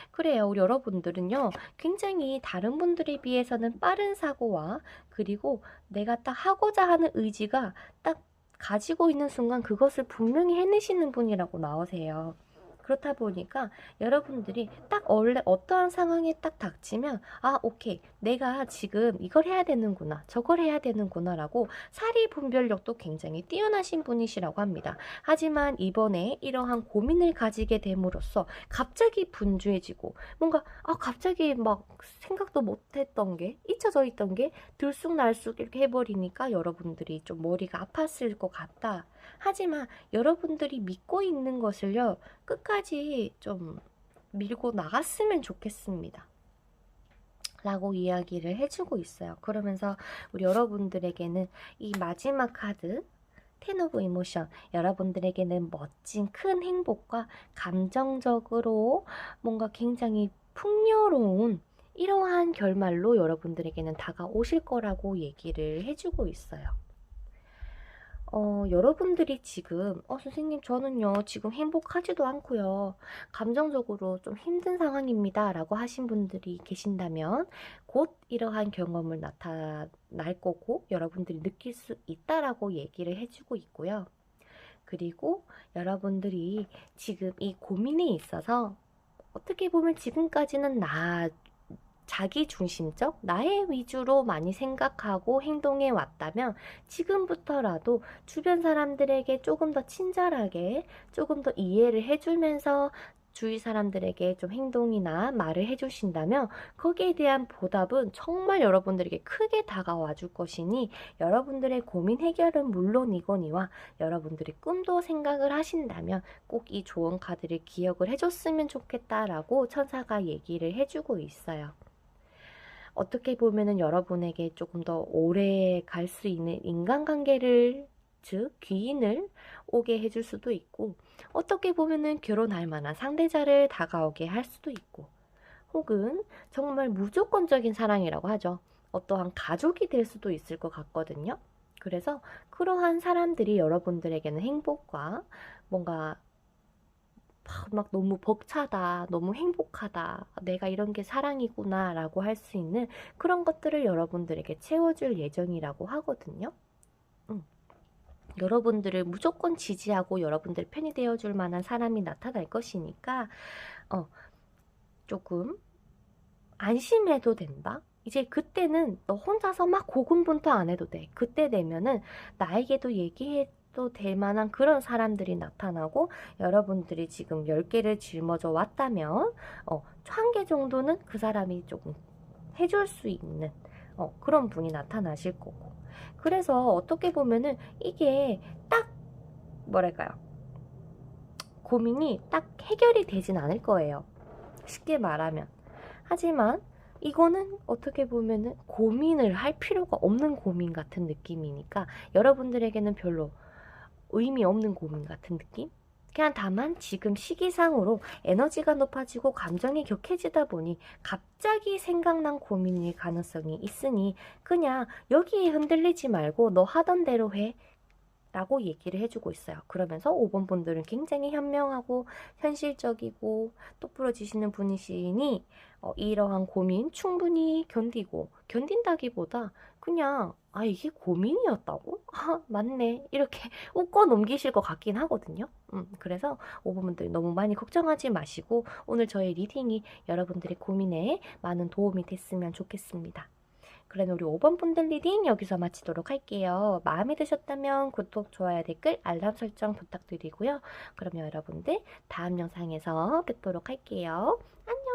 S1: 그래요. 우리 여러분들은요, 굉장히 다른 분들에 비해서는 빠른 사고와 그리고 내가 딱 하고자 하는 의지가 딱 가지고 있는 순간 그것을 분명히 해내시는 분이라고 나오세요. 그렇다 보니까 여러분들이 딱 원래 어떠한 상황에 딱 닥치면 아, 오케이. 내가 지금 이걸 해야 되는구나. 저걸 해야 되는구나 라고 사리 분별력도 굉장히 뛰어나신 분이시라고 합니다. 하지만 이번에 이러한 고민을 가지게 됨으로써 갑자기 분주해지고 뭔가 갑자기 막 생각도 못했던 게 잊혀져 있던 게 들쑥날쑥 이렇게 해버리니까 여러분들이 좀 머리가 아팠을 것 같다. 하지만 여러분들이 믿고 있는 것을요, 끝까지 좀 밀고 나갔으면 좋겠습니다. 라고 이야기를 해주고 있어요. 그러면서 우리 여러분들에게는 이 마지막 카드, 텐 오브 이모션, 여러분들에게는 멋진 큰 행복과 감정적으로 뭔가 굉장히 풍요로운 이러한 결말로 여러분들에게는 다가오실 거라고 얘기를 해주고 있어요. 여러분들이 지금 선생님 저는요 지금 행복하지도 않고요 감정적으로 좀 힘든 상황입니다 라고 하신 분들이 계신다면 곧 이러한 경험을 나타날 거고 여러분들이 느낄 수 있다라고 얘기를 해주고 있고요. 그리고 여러분들이 지금 이 고민에 있어서 어떻게 보면 지금까지는 자기 중심적, 나의 위주로 많이 생각하고 행동해 왔다면 지금부터라도 주변 사람들에게 조금 더 친절하게, 조금 더 이해를 해주면서 주위 사람들에게 좀 행동이나 말을 해주신다면 거기에 대한 보답은 정말 여러분들에게 크게 다가와 줄 것이니 여러분들의 고민 해결은 물론이거니와 여러분들이 꿈도 생각을 하신다면 꼭 이 좋은 카드를 기억을 해줬으면 좋겠다라고 천사가 얘기를 해주고 있어요. 어떻게 보면은 여러분에게 조금 더 오래 갈 수 있는 인간관계를, 즉 귀인을 오게 해줄 수도 있고, 어떻게 보면은 결혼할 만한 상대자를 다가오게 할 수도 있고, 혹은 정말 무조건적인 사랑이라고 하죠. 어떠한 가족이 될 수도 있을 것 같거든요. 그래서 그러한 사람들이 여러분들에게는 행복과 뭔가 막 너무 벅차다, 너무 행복하다, 내가 이런 게 사랑이구나 라고 할 수 있는 그런 것들을 여러분들에게 채워줄 예정이라고 하거든요. 여러분들을 무조건 지지하고 여러분들 편이 되어줄 만한 사람이 나타날 것이니까 조금 안심해도 된다? 이제 그때는 너 혼자서 막 고군분투 안 해도 돼. 그때 되면은 나에게도 얘기해도 될 만한 그런 사람들이 나타나고 여러분들이 지금 10개를 짊어져 왔다면 1개 정도는 그 사람이 조금 해줄 수 있는 그런 분이 나타나실 거고. 그래서 어떻게 보면은 이게 딱 뭐랄까요? 고민이 딱 해결이 되진 않을 거예요. 쉽게 말하면. 하지만 이거는 어떻게 보면은 고민을 할 필요가 없는 고민 같은 느낌이니까 여러분들에게는 별로 의미 없는 고민 같은 느낌? 그냥 다만 지금 시기상으로 에너지가 높아지고 감정이 격해지다 보니 갑자기 생각난 고민일 가능성이 있으니 그냥 여기에 흔들리지 말고 너 하던 대로 해 라고 얘기를 해주고 있어요. 그러면서 5번 분들은 굉장히 현명하고 현실적이고 똑부러지시는 분이시니 이러한 고민 충분히 견딘다기보다 그냥 이게 고민이었다고? 맞네 이렇게 웃고 넘기실 것 같긴 하거든요. 그래서 5번 분들 너무 많이 걱정하지 마시고 오늘 저의 리딩이 여러분들의 고민에 많은 도움이 됐으면 좋겠습니다. 그러면 우리 5번 분들 리딩 여기서 마치도록 할게요. 마음에 드셨다면 구독, 좋아요, 댓글, 알람 설정 부탁드리고요. 그러면 여러분들 다음 영상에서 뵙도록 할게요. 안녕!